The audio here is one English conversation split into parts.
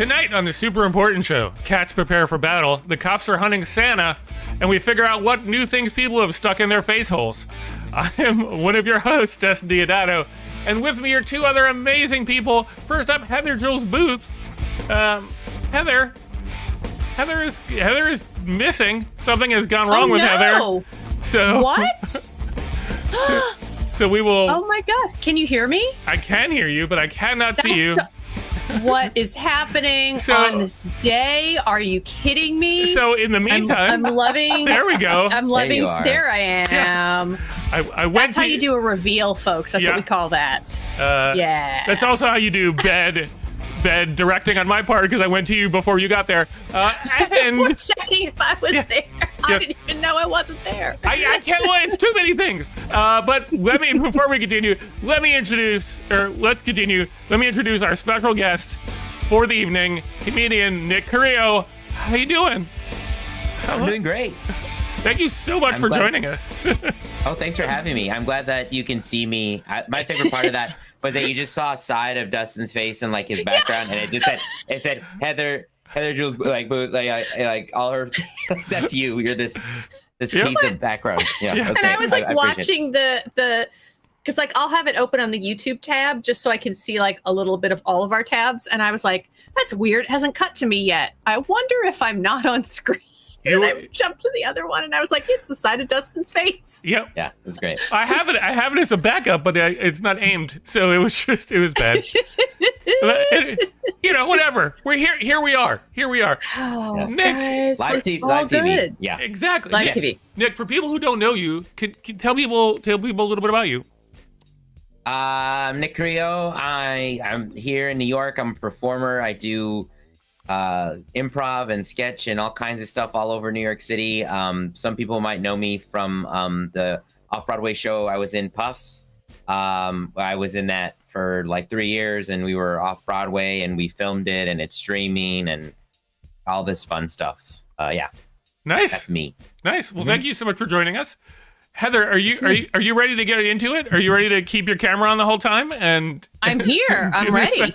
Tonight on the super important show, cats prepare for battle, the cops are hunting Santa, and we figure out what new things people have stuck in their face holes. I am one of your hosts, Destin Diodato, and with me are two other amazing people. First up, Heather Jules Booth. Heather is missing. Something has gone wrong with Heather. So what? So we will. Oh my God! Can you hear me? I can hear you, but I cannot see you. What is happening on this day? Are you kidding me? So in the meantime, I'm loving. There we go. I'm loving. There I am. Yeah. I went. That's how you do a reveal, folks. That's what we call that. Yeah. That's also how you do bed directing on my part, because I went to you before you got there. And we're checking if I was there. I didn't even know I wasn't there. I can't. Well, it's too many things. But before we continue, let's continue. Let me introduce our special guest for the evening, comedian Nick Carrillo. How you doing? I'm doing great. Thank you so much for joining us. Oh, thanks for having me. I'm glad that you can see me. My favorite part of that was that you just saw a side of Dustin's face and like his background, and it said Heather Jules like all her. That's you. You're this piece of background. Yeah. And I was like watching the because like I'll have it open on the YouTube tab just so I can see like a little bit of all of our tabs, and I was like, that's weird. It hasn't cut to me yet. I wonder if I'm not on screen. And I jumped to the other one, and I was like, "It's the side of Dustin's face." Yep. Yeah, that's great. I have it as a backup, but it's not aimed, so it was bad. Whatever. We're here. Here we are. Oh, Nick, guys, live TV. TV. Yeah, exactly. Live TV. Nick, for people who don't know you, can tell people a little bit about you. I'm Nick Carrillo. I'm here in New York. I'm a performer. I do improv and sketch and all kinds of stuff all over New York City. Some people might know me from the off-Broadway show I was in, Puffs. I was in that for like 3 years, and we were off-Broadway, and we filmed it, and it's streaming and all this fun stuff. Yeah. Nice. That's me. Nice. Well, thank you so much for joining us. Heather, are you ready to get into it? Are you ready to keep your camera on the whole time? And I'm here. I'm ready.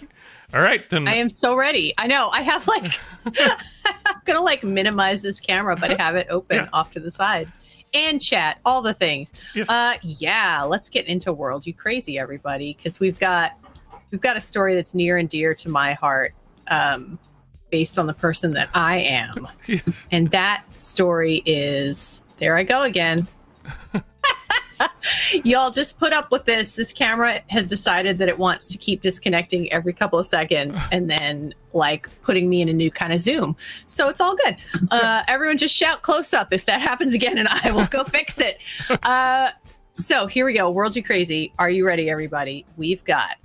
All right, then. I am so ready. I know. I have like, I'm gonna like minimize this camera, but have it open off to the side and chat, all the things. Yes. Let's get into World You Crazy, everybody, because we've got a story that's near and dear to my heart, based on the person that I am. Yes. And that story is, there I go again. Y'all just put up with this. This camera has decided that it wants to keep disconnecting every couple of seconds and then like putting me in a new kind of zoom. So it's all good. Everyone just shout close up if that happens again, and I will go fix it. So here we go. World You Crazy. Are you ready, everybody? We've got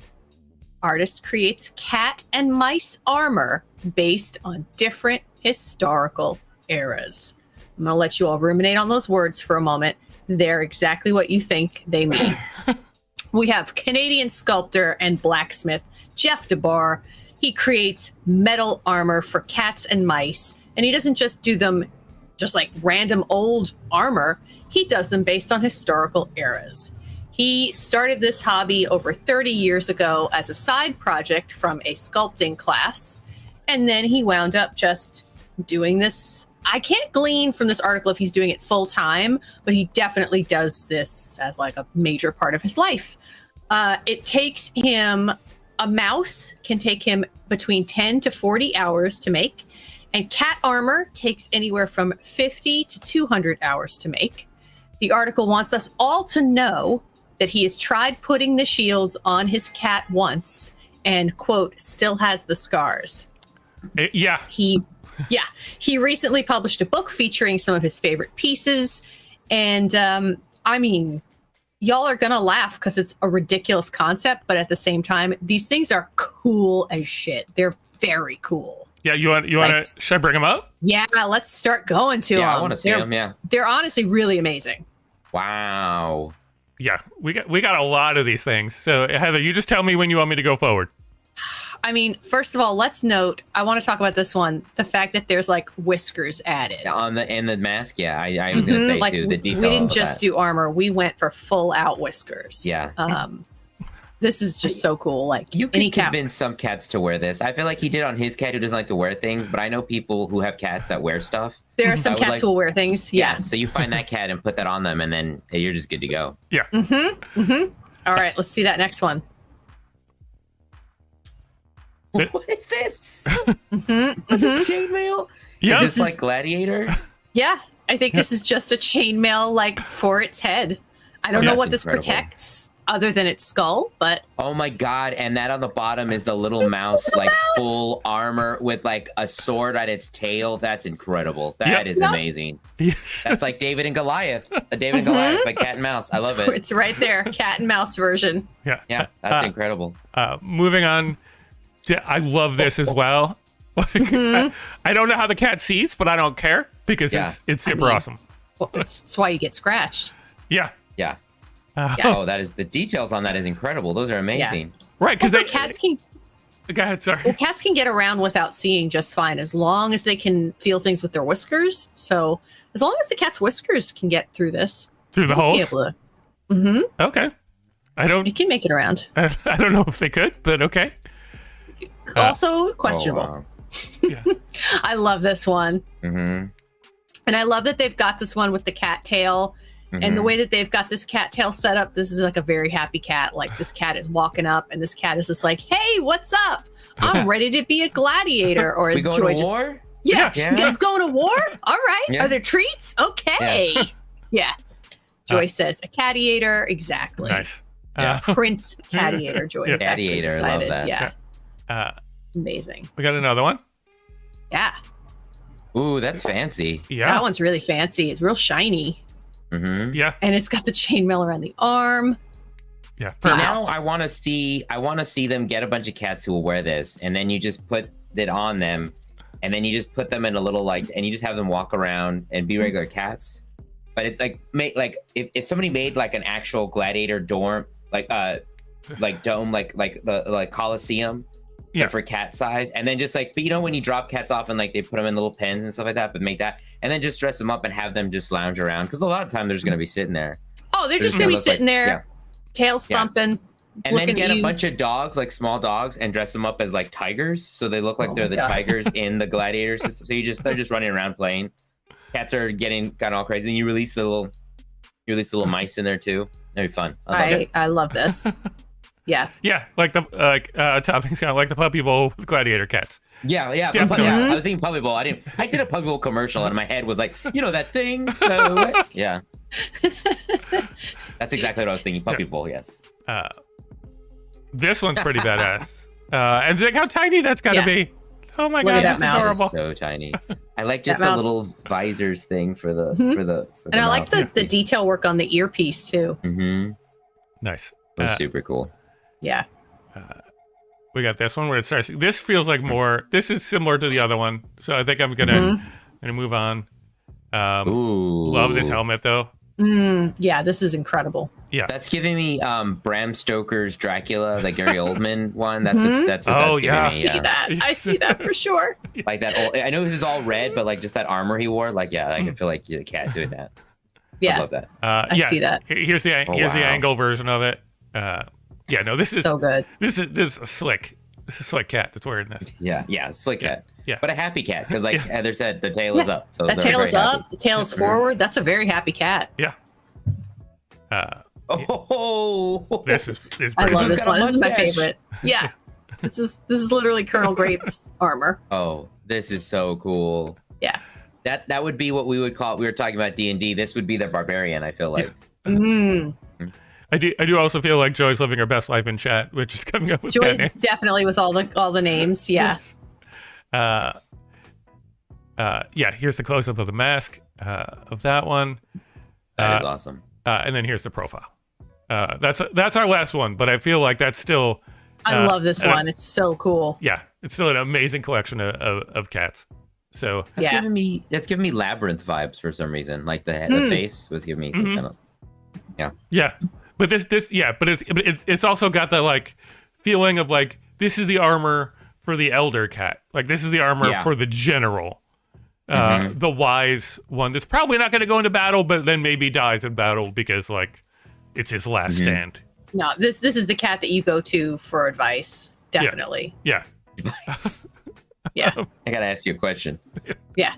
artist creates cat and mice armor based on different historical eras. I'm going to let you all ruminate on those words for a moment. They're exactly what you think they mean. We have Canadian sculptor and blacksmith Jeff DeBar. He creates metal armor for cats and mice, and he doesn't just do them just like random old armor. He does them based on historical eras. He started this hobby over 30 years ago as a side project from a sculpting class, and then he wound up just doing this. I can't glean from this article if he's doing it full time, but he definitely does this as like a major part of his life. It takes him, a mouse can take him between 10 to 40 hours to make, and cat armor takes anywhere from 50 to 200 hours to make. The article wants us all to know that he has tried putting the shields on his cat once and, quote, still has the scars. Yeah. He recently published a book featuring some of his favorite pieces. And I mean, y'all are going to laugh because it's a ridiculous concept. But at the same time, these things are cool as shit. They're very cool. Yeah. You want to, should I bring them up? Yeah. Let's start going to them. Yeah, I want to see them. Yeah. They're honestly really amazing. Wow. Yeah. We got a lot of these things. So Heather, you just tell me when you want me to go forward. I mean, first of all, let's note, I want to talk about this one, the fact that there's like whiskers added. In the mask, yeah. I was going to say like, too, the detail. We didn't just do armor. We went for full out whiskers. Yeah. This is just so cool. Like You any could cat. convince some cats to wear this. I feel like he did on his cat who doesn't like to wear things, but I know people who have cats that wear stuff. There are some I would cats like who will wear things. Yeah. So you find that cat and put that on them, and then you're just good to go. Yeah. All right, let's see that next one. What is this? Mm-hmm. What's a chainmail? Yeah. Is this like Gladiator? Yeah, I think this is just a chainmail like for its head. I don't know That's what this incredible. protects other than its skull, but Oh my god! And that on the bottom is the little mouse, like full armor with like a sword at its tail. That's incredible. That is Yep. amazing. Yes. That's like David and Goliath. A David and Goliath by Cat and Mouse. I love it. it's right there, cat and mouse version. Yeah. Yeah, that's incredible. Moving on. I love this as well. Like, I don't know how the cat sees, but I don't care because Yeah. it's super mean- awesome. Well, that's why you get scratched. Yeah. Yeah. Yeah. Oh, that is the details on that is incredible. Those are amazing. Right. Because Also, cats can Go ahead. Sorry. well, cats can get around without seeing just fine as long as they can feel things with their whiskers. So as long as the cat's whiskers can get through this, Through the be holes. able to. Mm-hmm. Okay. I don't. You can make it around. I don't know if they could, but okay. Also questionable. Oh, wow. Yeah. I love this one. Mm-hmm. And I love that they've got this one with the cat tail. And the way that they've got this cat tail set up, this is like a very happy cat. Like this cat is walking up and this cat is just like, hey, what's up? I'm ready to be a gladiator. Or We as going Joy to just, war? yeah, Yeah. you guys going to war? All right. Yeah. Are there treats? Okay. Yeah. Joy says a catiator. Exactly. Nice. Yeah. Prince Catiator. Joy Yeah. has actually Catiator, I love decided. that. Yeah. Amazing. We got another one. Yeah. Ooh, that's fancy. Yeah. That one's really fancy. It's real shiny. Mm-hmm. Yeah. And it's got the chainmail around the arm. Yeah. See, Wow. now I want to see them get a bunch of cats who will wear this, and then you just put it on them, and then you just put them in a little and you just have them walk around and be regular cats. But it's like if somebody made like an actual gladiator dorm, like dome, like the Coliseum, Yeah. for cat size, and then just but you know when you drop cats off and like they put them in little pens and stuff like that, but make that, and then just dress them up and have them just lounge around because a lot of time they're just gonna be sitting there. Oh, they're They're just going to be look like- sitting there, yeah. tails Yeah. thumping, And looking then get at a you. bunch of dogs, like small dogs, and dress them up as like tigers, so they look like Oh they're the my God. tigers in the gladiator system. So they're just running around playing. Cats are getting all crazy. And you release the little mice in there too. That'd be fun. I love it. I love this. Yeah. Yeah. Like toppings kind of like the puppy bowl with gladiator cats. Yeah. Definitely. I was thinking puppy bowl. I did a puppy bowl commercial, and my head was like, you know that thing. Yeah. That's exactly what I was thinking. Puppy bowl. Yes. This one's pretty badass. And think how tiny that's got to Yeah. be. Oh my Look god, at that that's mouse. adorable. So tiny. I like just That the mouse. little visors thing for the Mhm. for the. And I like the detail work on the earpiece too. Mm-hmm. Nice. That's super cool. Yeah. We got this one where it starts. This feels like more. This is similar to the other one, so I think I'm gonna move on. Ooh. Love this helmet though. Yeah, this is incredible. Yeah. That's giving me Bram Stoker's Dracula, the Gary Oldman one. That's what that's Oh, giving yeah. me. See that? I see that for sure. Like that old, I know this is all red, but like just that armor he wore, like I can feel like you're the cat doing that. I Yeah. love that. I see that. Here's the Oh, here's the wow. angle version of it. Yeah, no, this is So good. this is a slick. This is a slick cat that's wearing this. Yeah, slick cat. Yeah. But a happy cat, because like Heather said, the tail is up. So That they're tail is very up, happy. the tail is forward. That's a very happy cat. Yeah. Oh, This is I pretty love much- this got a one. This is my mustache. favorite. Yeah. This is literally Colonel Grape's armor. Oh, this is so cool. Yeah. That would be what we would call. We were talking about D&D. This would be the barbarian. I feel like. Mm. I do also feel like Joy's living her best life in chat, which is coming up with Joy's cat names. definitely with all the names. Yeah. Yeah, here's the close up of the mask of that one. That is awesome. And then here's the profile. That's our last one, but I feel like that's still I love this one. It's so cool. yeah, it's still an amazing collection of cats. So That's Yeah. giving me Labyrinth vibes for some reason. Like the face was giving me some kind of. yeah, but but it's also got the like feeling of like this is the armor for the elder cat. Like this is the armor Yeah. for the general. The wise one that's probably not going to go into battle, but then maybe dies in battle because like it's his last stand. No, this is the cat that you go to for advice. Definitely. Yeah. Yeah. I gotta ask you a question. Yeah.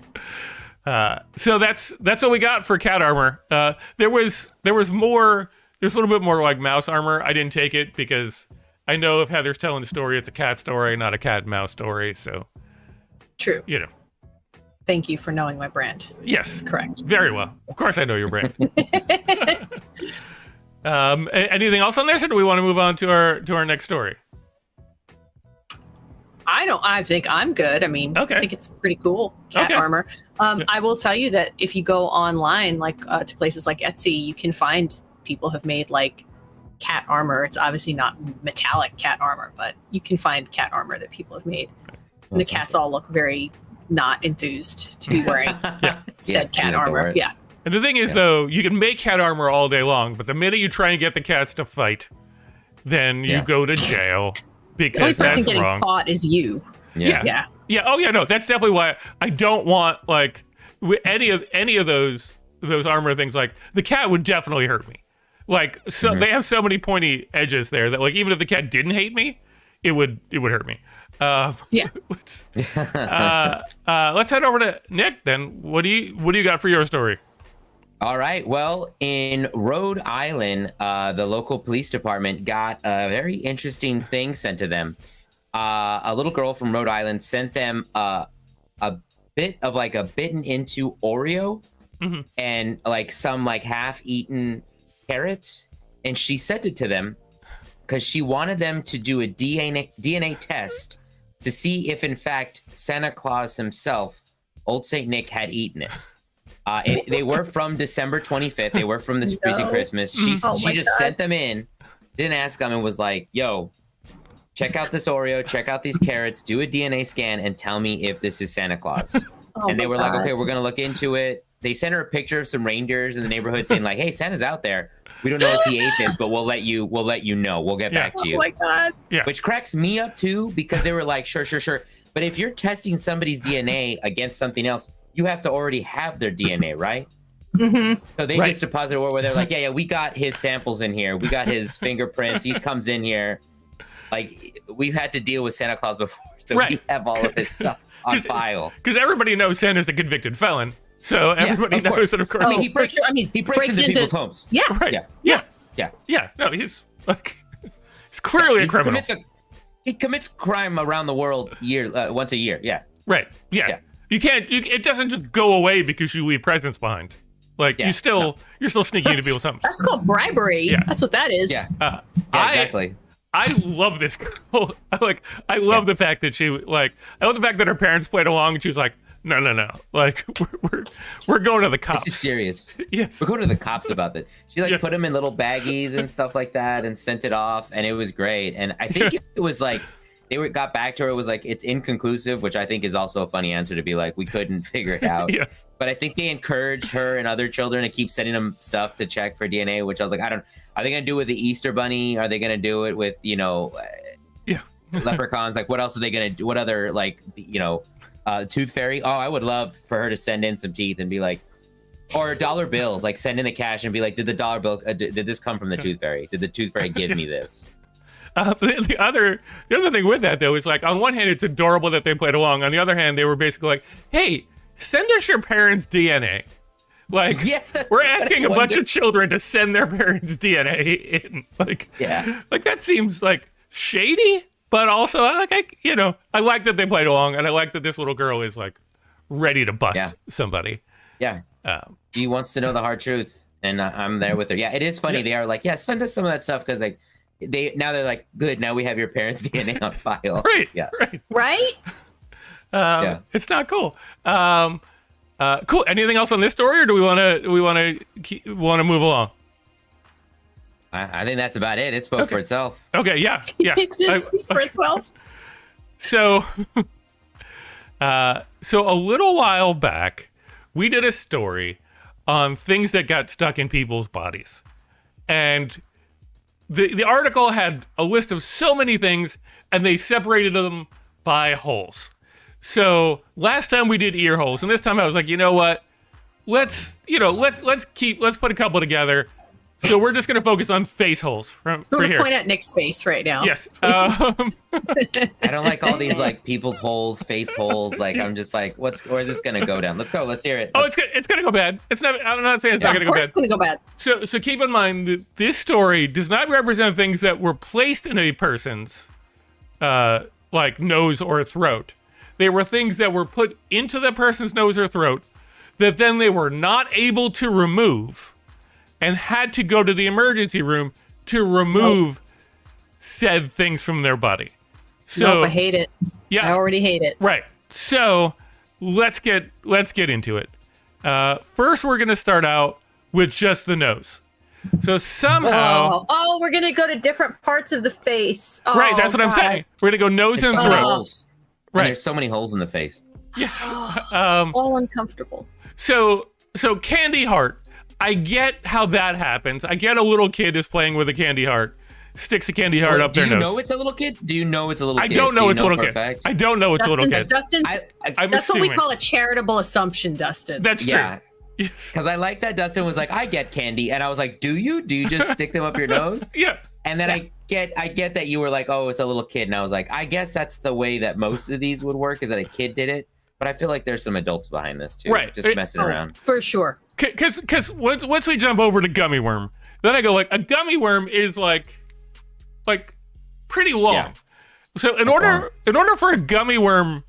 So that's what we got for cat armor. There was more. There's a little bit more like mouse armor. I didn't take it because I know if Heather's telling the story, it's a cat story, not a cat and mouse story. So, True. you know. Thank you for knowing my brand. Yes. Correct. Very well. Of course, I know your brand. Anything else on this, or do we want to move on to our next story? I think I'm good. I mean, Okay. I think it's pretty cool. Cat Okay. armor. I will tell you that if you go online, like to places like Etsy, you can find people have made like cat armor. It's obviously not metallic cat armor, but you can find cat armor that people have made. And the cats all look very not enthused to be wearing said cat armor. Yeah. And the thing is, though, you can make cat armor all day long, but the minute you try and get the cats to fight, then you go to jail The only because person that's getting wrong. fought is you. Yeah. Yeah. Yeah. Oh, yeah. No, that's definitely why I don't want like any of those armor things. Like the cat would definitely hurt me. Like so, they have so many pointy edges there that like even if the cat didn't hate me, it would hurt me. Yeah. Let's head over to Nick then. What do you got for your story? All right. Well, in Rhode Island, the local police department got a very interesting thing sent to them. A little girl from Rhode Island sent them a bit of like a bitten into Oreo and like some like half-eaten carrots, and she sent it to them because she wanted them to do a DNA test to see if in fact Santa Claus himself, Old Saint Nick, had eaten it. They were from December 25th. They were from this recent Christmas. She just sent them in, didn't ask them, and was like, yo, check out this Oreo, check out these carrots, do a DNA scan, and tell me if this is Santa Claus. And they were like, okay, we're going to look into it. They sent her a picture of some reindeers in the neighborhood saying like, hey, Santa's out there. We don't know if he ate this, but we'll let you know. We'll get back to you. Oh my God. Yeah. Which cracks me up too, because they were like, sure. But if you're testing somebody's DNA against something else, you have to already have their DNA, right? Mm-hmm. So they just deposit where they're like, yeah, we got his samples in here. We got his fingerprints. He comes in here. Like, we've had to deal with Santa Claus before, so we have all of his stuff on file. Because everybody knows Santa's a convicted felon. So everybody knows that, of course. I mean, he breaks into people's homes. Yeah. Right. Yeah. No, he's like, he's clearly a criminal. He commits crime around the world once a year. Yeah. Right. Yeah. You can't. It doesn't just go away because you leave presents behind. Like you're still sneaking into people's homes. That's called bribery. Yeah. That's what that is. Yeah. Exactly. I love this girl. I love the fact that I love the fact that her parents played along and she was like, no. Like we're going to the cops. This is serious. Yes. We're going to the cops about this. She put them in little baggies and stuff like that and sent it off, and it was great. And I think it was like got back to her. It was like, it's inconclusive, which I think is also a funny answer to be like, we couldn't figure it out. Yeah. But I think they encouraged her and other children to keep sending them stuff to check for DNA, which I was like, are they going to do it with the Easter Bunny? Are they going to do it with, leprechauns? Like, what else are they going to do? What other, Tooth Fairy? Oh, I would love for her to send in some teeth and be like, or dollar bills, like send in the cash and be like, did the dollar bill, did this come from the Tooth Fairy? Did the Tooth Fairy give me this? The other thing with that, though, is like, on one hand, it's adorable that they played along. On the other hand, they were basically like, hey, send us your parents' DNA. Like, we're asking a bunch of children to send their parents' DNA in. Like that seems like shady, but also I like that they played along, and I like that this little girl is like ready to bust somebody. Yeah. She wants to know the hard truth, and I'm there with her. Yeah, it is funny. They are like, send us some of that stuff, because like they're like, good, now we have your parents' DNA on file. Right. Yeah. Right? It's not cool. Cool. Anything else on this story, or do we want to move along? I think that's about it. It spoke for itself. Okay. Yeah. It did speak for itself. So a little while back, we did a story on things that got stuck in people's bodies, and the article had a list of so many things, and they separated them by holes. So last time we did ear holes, and this time I was like, you know what? Let's put a couple together. So we're just going to focus on face holes I'm for going to here. point at Nick's face right now. Yes. I don't like all these like people's holes, face holes. Like I'm just like, where's this gonna go down? Let's go. Let's hear it. It's going to go bad. It's not. I'm not saying it's not Of going to go course bad. it's going to go bad. So keep in mind that this story does not represent things that were placed in a person's like nose or throat. They were things that were put into the person's nose or throat that then they were not able to remove and had to go to the emergency room to remove said things from their body. So Nope, I hate it. yeah, I already hate it. right. So let's get into it. First, we're going to start out with just the nose. So somehow, Oh, we're going to go to different parts of the face. Oh, right? That's what I'm God. saying. We're going to go nose There's and so many throat. holes. And Right. there's so many holes in the face. All uncomfortable. So candy heart. I get how that happens. I get a little kid is playing with a candy heart, sticks a candy heart up their Do you nose. know it's a little kid? Do you know it's a little I kid? don't know Do you it's a little for kid. fact? I don't know it's a little kid. Dustin's, I'm that's what we assuming. call a charitable assumption, Dustin. That's true. Yeah. Because I like that Dustin was like, I get candy. And I was like, do you? Do you just stick them up your nose? Yeah. And then I get that you were like, oh, it's a little kid. And I was like, I guess that's the way that most of these would work, is that a kid did it. But I feel like there's some adults behind this too. Right. Just messing around. For sure. Because once we jump over to gummy worm, then I go like a gummy worm is like pretty long. Yeah. So in order for a gummy worm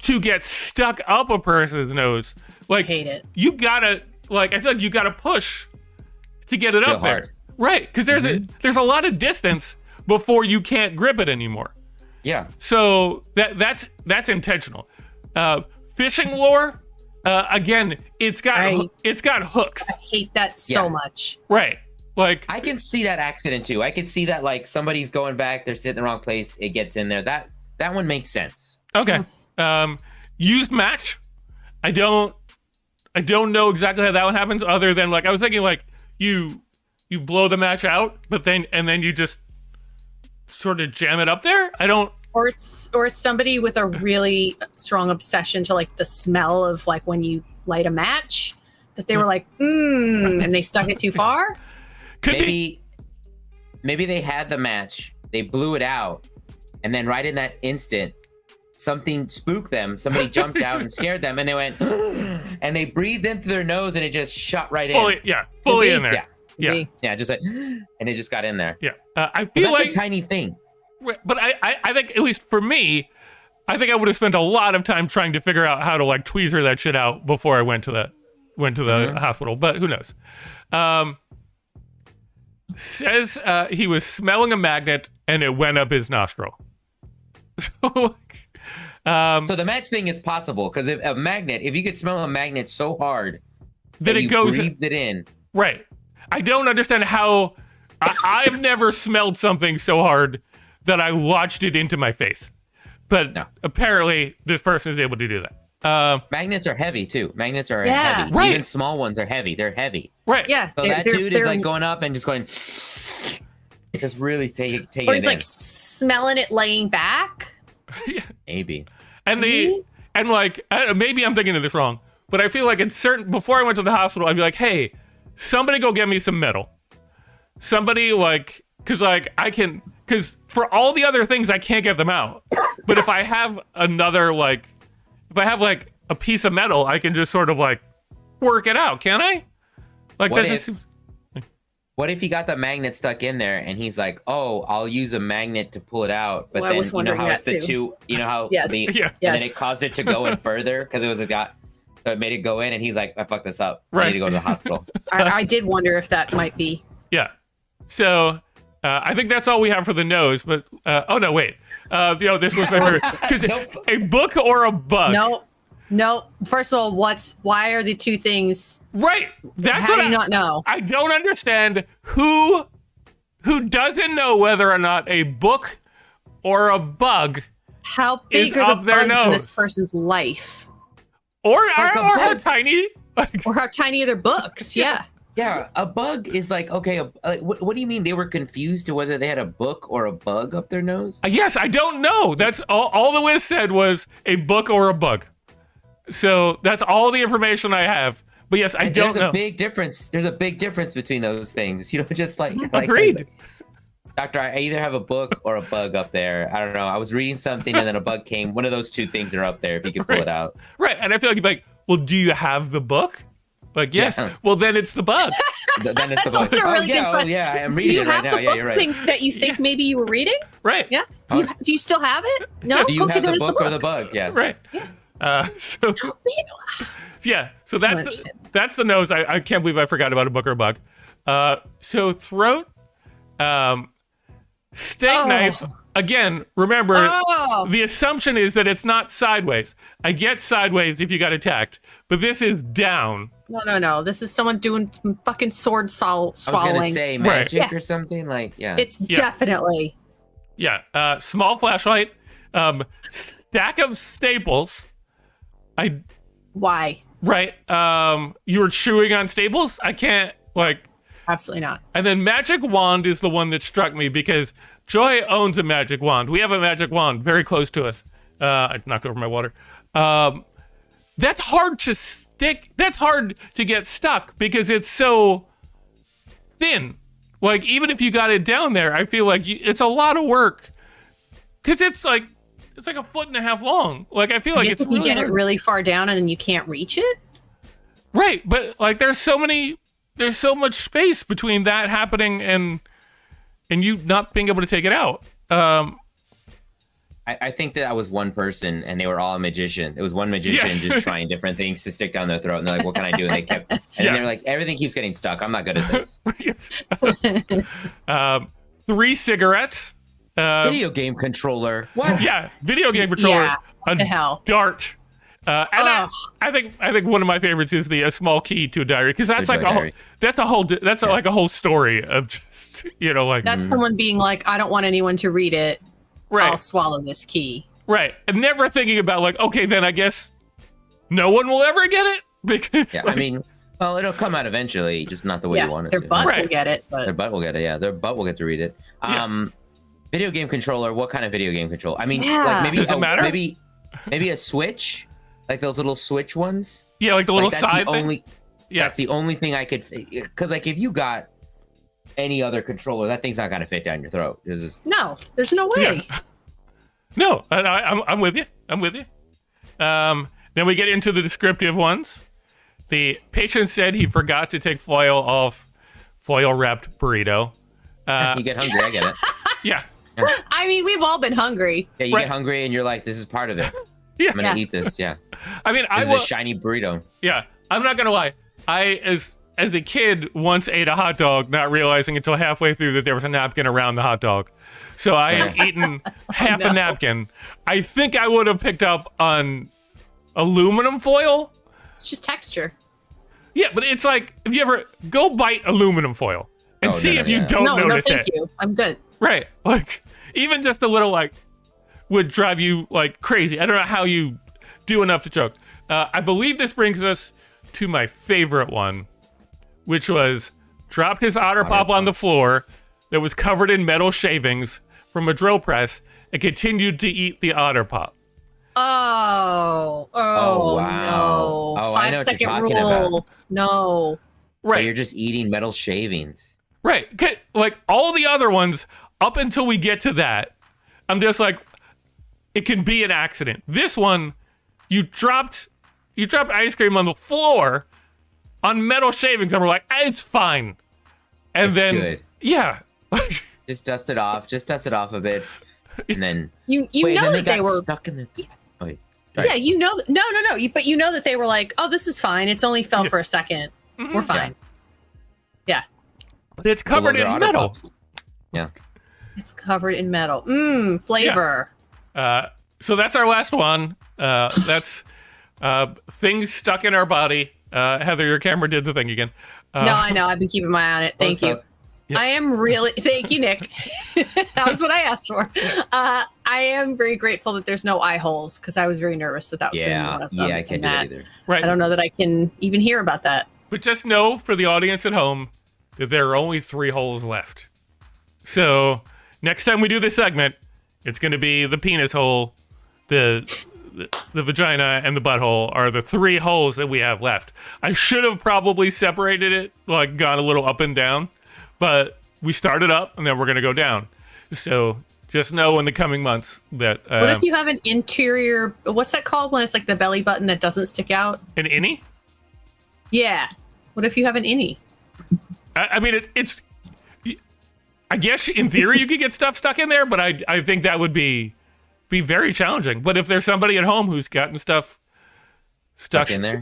to get stuck up a person's nose, like Hate it. you gotta I feel like you gotta push to get it Real up there, hard. right? Because there's a lot of distance before you can't grip it anymore. Yeah. So that's intentional. Fishing lure, again, it's got hooks, I hate that so Yeah. much. right? Like I can see that accident too. I can see that like somebody's going back, they're sitting in the wrong place, it gets in there. That one makes sense. okay, used match. I don't know exactly how that one happens, other than like I was thinking like you blow the match out, but then you just sort of jam it up there. I don't. Or it's somebody with a really strong obsession to like the smell of like when you light a match, that they were like, and they stuck it too far. Could be. Maybe they had the match, they blew it out, and then right in that instant, something spooked them. Somebody jumped out and scared them, and they went, and they breathed in through their nose, and it just shot right in. Fully in there. Yeah. Yeah. Yeah, just like, and it just got in there. Yeah. I 'Cause feel that's like a tiny thing. But I think, at least for me, I think I would have spent a lot of time trying to figure out how to like tweezer that shit out before I went to the hospital. But who knows? Says he was smelling a magnet and it went up his nostril. So, So the match thing is possible, because if you could smell a magnet so hard that it you goes breathed it in. right. I don't understand how. I've never smelled something so hard that I launched it into my face, but No. apparently this person is able to do that. Magnets are heavy too. Magnets are Yeah. heavy. Right. Even small ones are heavy. They're heavy. Right. Yeah. So that dude is like going up and just going, just really taking or it he's in. like smelling it laying back. Maybe. And Maybe? maybe I'm thinking of this wrong, but I feel like before I went to the hospital, I'd be like, hey, somebody go get me some metal. Somebody because for all the other things, I can't get them out. But if I have a piece of metal, I can just sort of like work it out, can I? Like What that if- just What if he got the magnet stuck in there and he's like, oh, I'll use a magnet to pull it out. But Well, I then was you know wondering how that it's the too. two, you know how Yes. Yeah. and Yes. then it caused it to go in further because it was so it made it go in, and he's like, I fucked this up. I Right. need to go to the hospital. I did wonder if that might be. yeah. So I think that's all we have for the nose. But oh no, wait. This was my favorite because Nope. a book or a bug. No. First of all, why are the two things? Right. That's How what do you not know? I don't understand who doesn't know whether or not a book or a bug How big Is are the up their bugs in this nose. person's life? or Like a how bug. tiny. Like, Or how tiny are their books? Yeah. Yeah, a bug is like, okay, what do you mean they were confused to whether they had a book or a bug up their nose? yes, I don't know. That's all the Wiz said was a book or a bug. So that's all the information I have. But yes, I don't know. There's a big difference. There's a big difference between those things. You know, just like Agreed. Doctor, I either have a book or a bug up there. I don't know. I was reading something and then a bug came. One of those two things are up there if you can pull it out. Right. And I feel like you'd be like, well, do you have the book? Like, yes. Yeah. Well, then it's the bug. Then it's the That's bug. also a really good question. Yeah, I'm Do reading you it have right now. the Yeah, book you're right. that you think maybe you were reading? Right. Yeah. Oh. Do you still have it? No. Do you Okay, have then the it's book or the bug? Yeah. Right. So yeah. So that's the nose. I can't believe I forgot about a book or a bug. So throat, steak knife. Again, remember, the assumption is that it's not sideways. I get sideways if you got attacked, but this is down. No. This is someone doing some fucking sword swallowing. I was gonna say magic Right. or something like It's definitely. Yeah. Small flashlight. Stack of staples. Why? Right. You were chewing on staples? I can't, Absolutely not. And then magic wand is the one that struck me because Joy owns a magic wand. We have a magic wand very close to us. I knocked over my water. That's hard to stick. That's hard to get stuck because it's so thin. Like, even if you got it down there, I feel like it's a lot of work because it's like a 1.5 feet long. Like, I feel like it's if you get it really far down and then you can't reach it. Right, but like there's so much space between that happening and you not being able to take it out. I think that I was one person and they were all a magician. It was one magician just trying different things to stick down their throat. And they're like, what can I do? And they kept, and then they're like, everything keeps getting stuck. I'm not good at this. 3 cigarettes. Video game controller. What? Yeah, video game controller. Yeah, what the hell? Dart. And I think one of my favorites is a small key to a diary because that's like a whole story of just that's someone being like, I don't want anyone to read it. Right. I'll swallow this key. Right, and never thinking about like, okay, then I guess no one will ever get it because I mean, well, it'll come out eventually, just not the way you want it their to. butt will get it. But... Their butt will get it. Yeah, their butt will get to read it. Video game controller. What kind of video game controller? I mean, like maybe does it matter? Maybe a Switch, like those little Switch ones. Yeah, like the little that's side the thing. only. Yeah, that's the only thing I could. Because like if you got any other controller, that thing's not gonna fit down your throat. No, there's no way. Yeah. No, I'm with you. I'm with you. Then we get into the descriptive ones. The patient said he forgot to take foil off foil wrapped burrito. You get hungry. I get it. Yeah. I mean, we've all been hungry. Yeah, you get hungry and you're like, this is part of it. Yeah. I'm gonna eat this. Yeah. I mean, this is a shiny burrito. Yeah, I'm not gonna lie. I as a kid once ate a hot dog, not realizing until halfway through that there was a napkin around the hot dog. So I had eaten half a napkin. I think I would have picked up on aluminum foil. It's just texture. Yeah, but it's like if you ever go bite aluminum foil and see if you don't notice it. No, thank you. I'm good. Right, like even just a little would drive you like crazy. I don't know how you do enough to choke. I believe this brings us to my favorite one, which was dropped his otter pop on the floor that was covered in metal shavings from a drill press and continued to eat the otter pop. Oh wow. No. Oh, I know what you're talking about. No. Right. So you're just eating metal shavings. Right. Like all the other ones, up until we get to that, I'm just like, it can be an accident. This one, you dropped ice cream on the floor on metal shavings, and we're like, it's fine. And it's then, good. Yeah. Just dust it off a bit, and then you know that they were stuck in the. Oh, wait. Yeah, you know. No. But you know that they were like, oh, this is fine. It's only fell for a second. Mm-hmm. We're fine. Yeah. It's covered in metal. Yeah. It's covered in metal. Flavor. Yeah. So that's our last one. That's things stuck in our body. Heather, your camera did the thing again. No, I know. I've been keeping my eye on it. Thank you. Yeah. I am really. Thank you, Nick. That was what I asked for. I am very grateful that there's no eye holes because I was very nervous that was going to be one of them. Yeah, I can't do that either. Right. I don't know that I can even hear about that. But just know for the audience at home that there are only 3 holes left. So next time we do this segment, it's going to be the penis hole, the the vagina and the butthole are the 3 holes that we have left. I should have probably separated it, like gone a little up and down, but we started up and then we're going to go down. So just know in the coming months that... what if you have an interior... What's that called when it's like the belly button that doesn't stick out? An innie? Yeah. What if you have an innie? I mean, it's... I guess in theory you could get stuff stuck in there, but I think that would be very challenging. But if there's somebody at home who's gotten stuff stuck in there,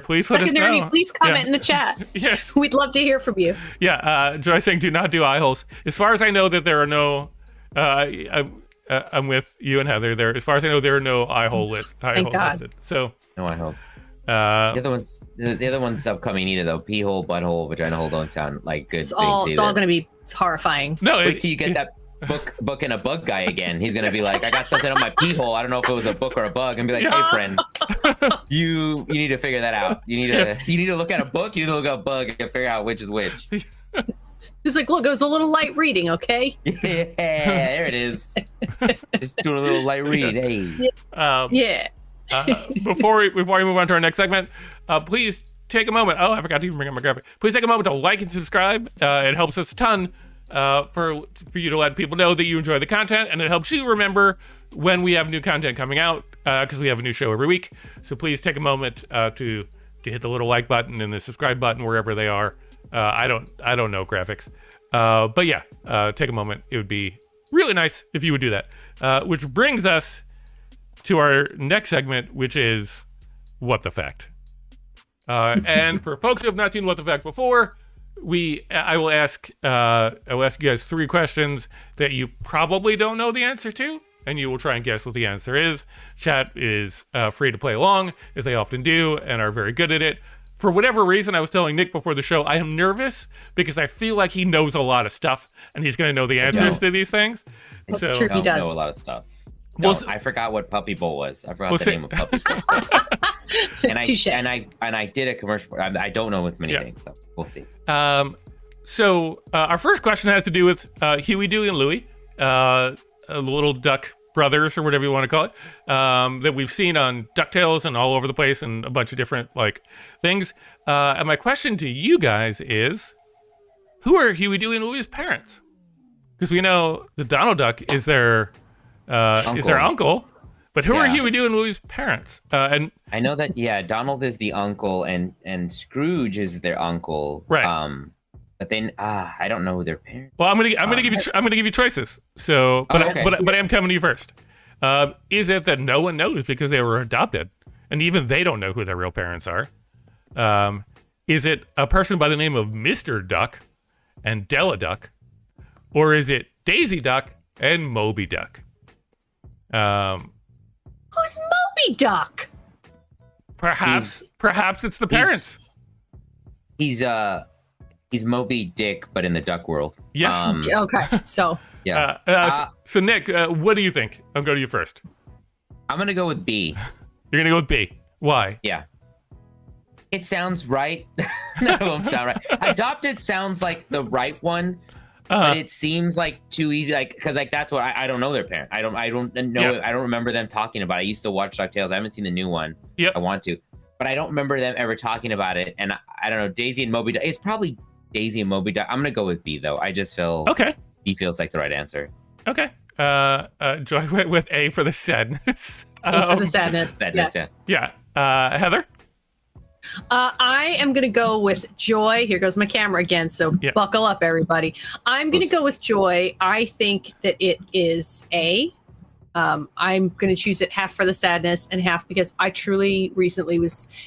please let us know. Please comment in the chat. Yes. We'd love to hear from you. Yeah, Joy saying do not do eye holes. As far as I know that there are no... I'm with you and Heather there. As far as I know, there are no eye hole listed. So no eye holes. The other one's upcoming either though. Pee hole, butthole, vagina hole don't sound like good things either. It's all going to be horrifying. No, wait till you get that book and a bug guy again. He's gonna be like, I got something on my pee hole. I don't know if it was a book or a bug, and be like, hey friend, you need to figure that out. You need to look at a book. You need to look at a bug and figure out which is which. He's like, look, it was a little light reading, okay? Yeah, there it is. Just doing a little light read. Hey. Yeah. Before we move on to our next segment, please take a moment. Oh, I forgot to even bring up my graphic. Please take a moment to like and subscribe. It helps us a ton for you to let people know that you enjoy the content, and it helps you remember when we have new content coming out because we have a new show every week. So please take a moment to hit the little like button and the subscribe button wherever they are. I don't know graphics, but yeah, take a moment. It would be really nice if you would do that. Which brings us to our next segment, which is What the Fact. And for folks who have not seen What the Fact before, I will ask you guys 3 questions that you probably don't know the answer to, and you will try and guess what the answer is. Chat is free to play along, as they often do, and are very good at it. For whatever reason, I was telling Nick before the show, I am nervous because I feel like he knows a lot of stuff, and he's going to know the answers to these things. That's so, true, he does. Know a lot of stuff. No, I forgot what Puppy Bowl was. I forgot the name of Puppy Bowl. and I did a commercial. I don't know with many things, so we'll see. So our first question has to do with Huey, Dewey, and Louie, little duck brothers or whatever you want to call it, that we've seen on DuckTales and all over the place and a bunch of different things. And my question to you guys is, who are Huey, Dewey, and Louie's parents? Because we know the Donald Duck is their uncle, but who are Huey, Dewey, and Louie's parents? And I know that Donald is the uncle and Scrooge is their uncle, right? But then I don't know their parents. Well, I'm gonna give you choices. So, but I'm coming to you first. Is it that no one knows because they were adopted, and even they don't know who their real parents are? Is it a person by the name of Mr. Duck and Della Duck, or is it Daisy Duck and Moby Duck? Who's Moby Duck? Perhaps it's the parents. He's Moby Dick, but in the duck world. Yes. Okay. So. Yeah. So Nick, what do you think? I'll go to you first. I'm gonna go with B. You're gonna go with B. Why? Yeah. It sounds right. None of them sound right. Adopted sounds like the right one, but it seems like too easy. Because that's what I don't know their parent. I don't know. Yeah. I don't remember them talking about it. I used to watch DuckTales. I haven't seen the new one. Yep. I want to, but I don't remember them ever talking about it. And I don't know. Daisy and Moby Duck. It's probably Daisy and Moby Duck. I'm gonna go with B though. I just feel B feels like the right answer. Okay. Joy went with A for the sadness. A for the sadness. Yeah. Heather. I am going to go with Joy. Here goes my camera again, so buckle up, everybody. I'm going to go with Joy. I think that it is A. I'm going to choose it half for the sadness and half because I truly recently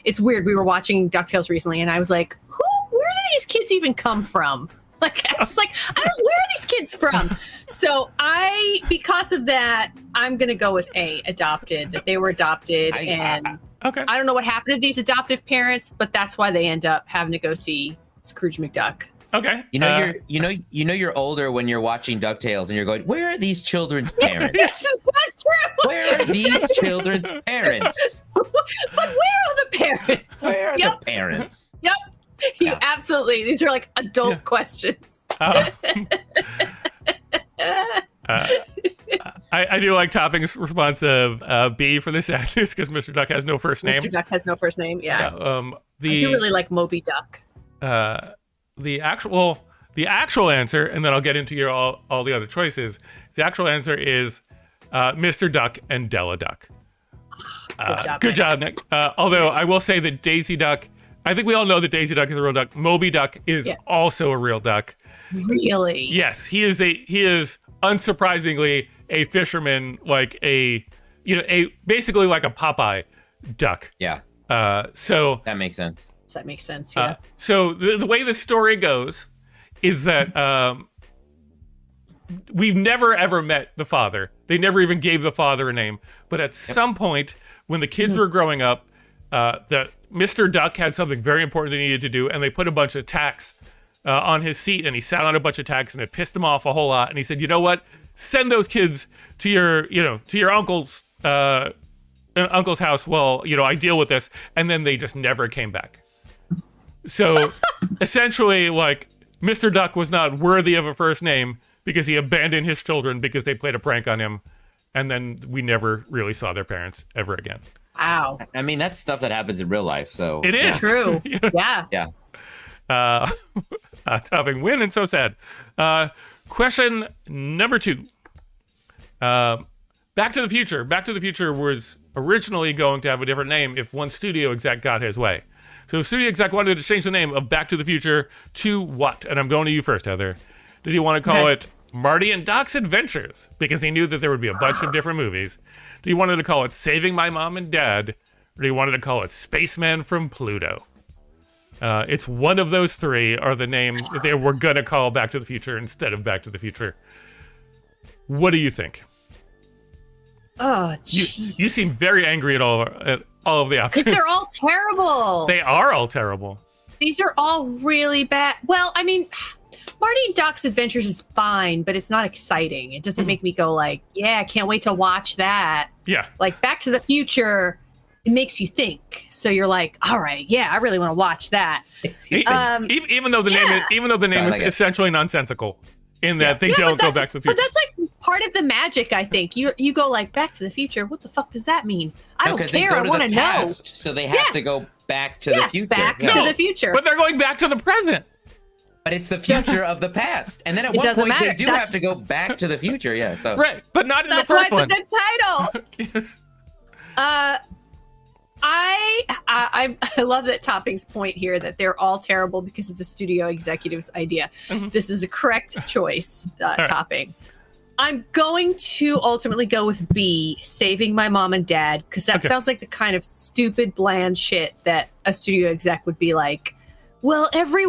it's weird. We were watching DuckTales recently, and I was like, where do these kids even come from? Like, I was like, where are these kids from? So because of that, I'm going to go with A, adopted, that they were adopted. Okay. I don't know what happened to these adoptive parents, but that's why they end up having to go see Scrooge McDuck. Okay. You're older when you're watching DuckTales and you're going, where are these children's parents? This is not true. Where are these children's parents? But where are the parents? Where are the parents? Yep. Yeah. Absolutely. These are like adult questions. I do like Topping's response of B for the sadness because Mr. Duck has no first name. Mr. Duck has no first name. Yeah. I do really like Moby Duck. The actual answer, and then I'll get into all the other choices. The actual answer is Mr. Duck and Della Duck. Good job, Nick. Although I will say that Daisy Duck, I think we all know that Daisy Duck is a real duck. Moby Duck is also a real duck. Really? Yes, he is unsurprisingly a fisherman, like basically like a Popeye duck. Yeah. So that makes sense. Does that make sense? Yeah. So the way the story goes is that we've never ever met the father. They never even gave the father a name. But at some point, when the kids were growing up, Mr. Duck had something very important they needed to do, and they put a bunch of tacks on his seat, and he sat on a bunch of tacks, and it pissed him off a whole lot. And he said, "You know what? Send those kids to your uncle's house. Well, I deal with this." And then they just never came back. So essentially, like, Mr. Duck was not worthy of a first name because he abandoned his children because they played a prank on him, and then we never really saw their parents ever again. Wow. I mean, that's stuff that happens in real life. So it is true. Yeah. Yeah. Topping win and so sad. Question number 2. Back to the Future. Back to the Future was originally going to have a different name if one studio exec got his way. So the studio exec wanted to change the name of Back to the Future to what? And I'm going to you first, Heather. Did he want to call it Marty and Doc's Adventures? Because he knew that there would be a bunch of different movies. Did he wanted to call it Saving My Mom and Dad? Or did he wanted to call it Spaceman from Pluto? It's one of those three are the name that they were going to call Back to the Future instead of Back to the Future. What do you think? Oh, jeez. You seem very angry at all of the options. Because they're all terrible. They are all terrible. These are all really bad. Well, I mean, Marty and Doc's Adventures is fine, but it's not exciting. It doesn't make me go like, yeah, I can't wait to watch that. Yeah. Like Back to the Future, it makes you think. So you're like, all right, yeah, I really want to watch that. Even though the name is essentially nonsensical in that they don't go back to the future. But that's like part of the magic, I think. You go like Back to the Future. What the fuck does that mean? I don't care. I want to know. So they have to go back to the future. Back to the future. But they're going back to the present. But it's the future of the past. And then at one point they do have to go back to the future. Yeah. So right, but not in the first one. That's why it's a good title. I love that Topping's point here that they're all terrible because it's a studio executive's idea. Mm-hmm. This is a correct choice, Topping. I'm going to ultimately go with B, Saving My Mom and Dad, because that sounds like the kind of stupid, bland shit that a studio exec would be like, well, every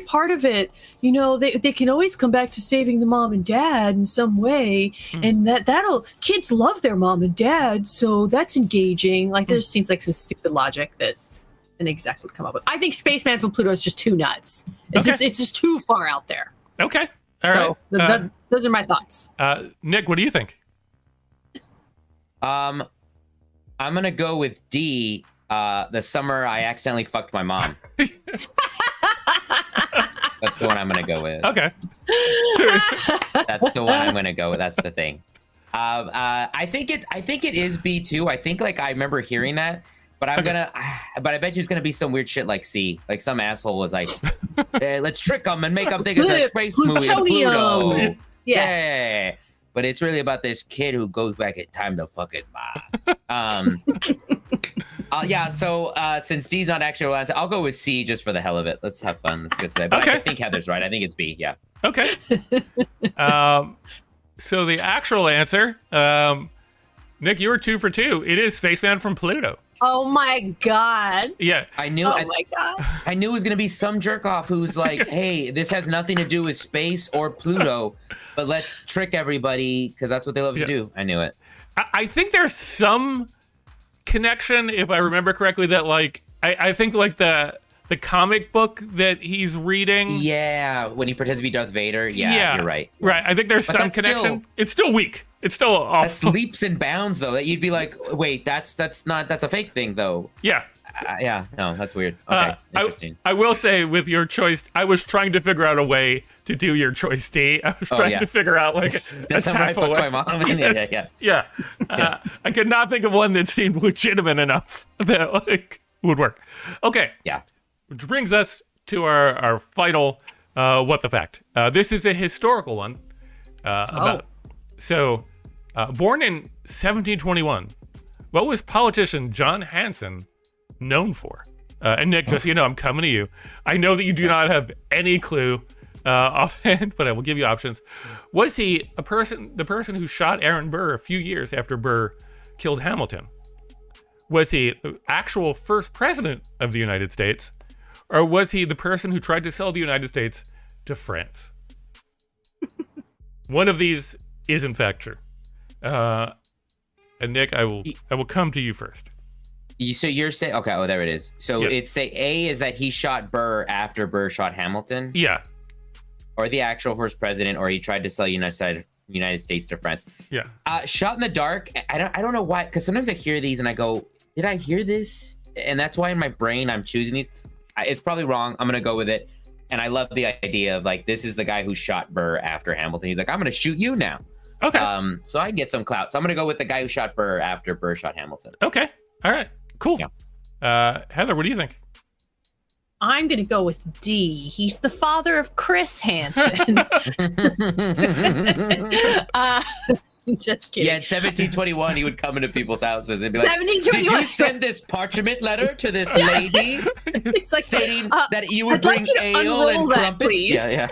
part of it, they can always come back to saving the mom and dad in some way. And that'll kids love their mom and dad. So that's engaging. Like, there just seems like some stupid logic that an exec would come up with. I think Spaceman from Pluto is just too nuts. It's just too far out there. Okay. All right. Those are my thoughts. Nick, what do you think? I'm going to go with D. The summer I accidentally fucked my mom. That's the one I'm gonna go with. Okay. That's the one I'm gonna go with. That's the thing. I think it is B too. I think like I remember hearing that, but but I bet you it's gonna be some weird shit like C. Like some asshole was like, hey, let's trick them and make them think it's a space movie. Pluto. Yeah. But it's really about this kid who goes back in time to fuck his mom. So since D's not actually allowed to, I'll go with C just for the hell of it. Let's have fun. Let's go say. But I think Heather's right. I think it's B. Yeah. Okay. So the actual answer, Nick, you were 2 for 2. It is Spaceman from Pluto. Oh my God. Yeah. I knew. Oh my God. I knew it was gonna be some jerk off who's like, "Hey, this has nothing to do with space or Pluto, but let's trick everybody because that's what they love to do." I knew it. I think there's some connection, if I remember correctly, that like I think like the comic book that he's reading. Yeah, when he pretends to be Darth Vader. Yeah, you're right. Right. I think there's some connection. It's still weak. It's still off. That's leaps and bounds, though. That you'd be like, wait, that's a fake thing, though. Yeah. No, that's weird. Okay, interesting. I will say, with your choice, I was trying to figure out a way to do your choice D. I was trying to figure out like that's a how I tactful fucked way. my mom. Yeah. I could not think of one that seemed legitimate enough that like would work. Okay. Yeah. Which brings us to our final what the fact. This is a historical one. Born in 1721, what was politician John Hanson known for? And Nick, just so you know, I'm coming to you. I know that you do not have any clue offhand, but I will give you options. Was he the person who shot Aaron Burr a few years after Burr killed Hamilton? Was he the actual first president of the United States? Or was he the person who tried to sell the United States to France? One of these is in fact true. And Nick, I will come to you first. So you're saying, okay, oh, there it is. So Yep. it's say A is that he shot Burr after Burr shot Hamilton, Yeah. or the actual first president, or he tried to sell United States to France. Yeah. Shot in the dark. I don't know why, because sometimes I hear these and I go, did I hear this? And that's why in my brain I'm choosing these. It's probably wrong. I'm gonna go with it. And I love the idea of like, this is the guy who shot Burr after Hamilton. He's like, I'm gonna shoot you now. Okay. So I get some clout. So I'm gonna go with the guy who shot Burr after Burr shot Hamilton. Okay. All right. Cool. Yeah. Heather, what do you think? I'm going to go with D. He's the father of Chris Hansen. Just kidding. Yeah, in 1721, he would come into people's houses and be like, 1721. did you send this parchment letter to this lady It's like, stating that you would I'd like bring you to ale unroll and that, crumpets? please. Yeah.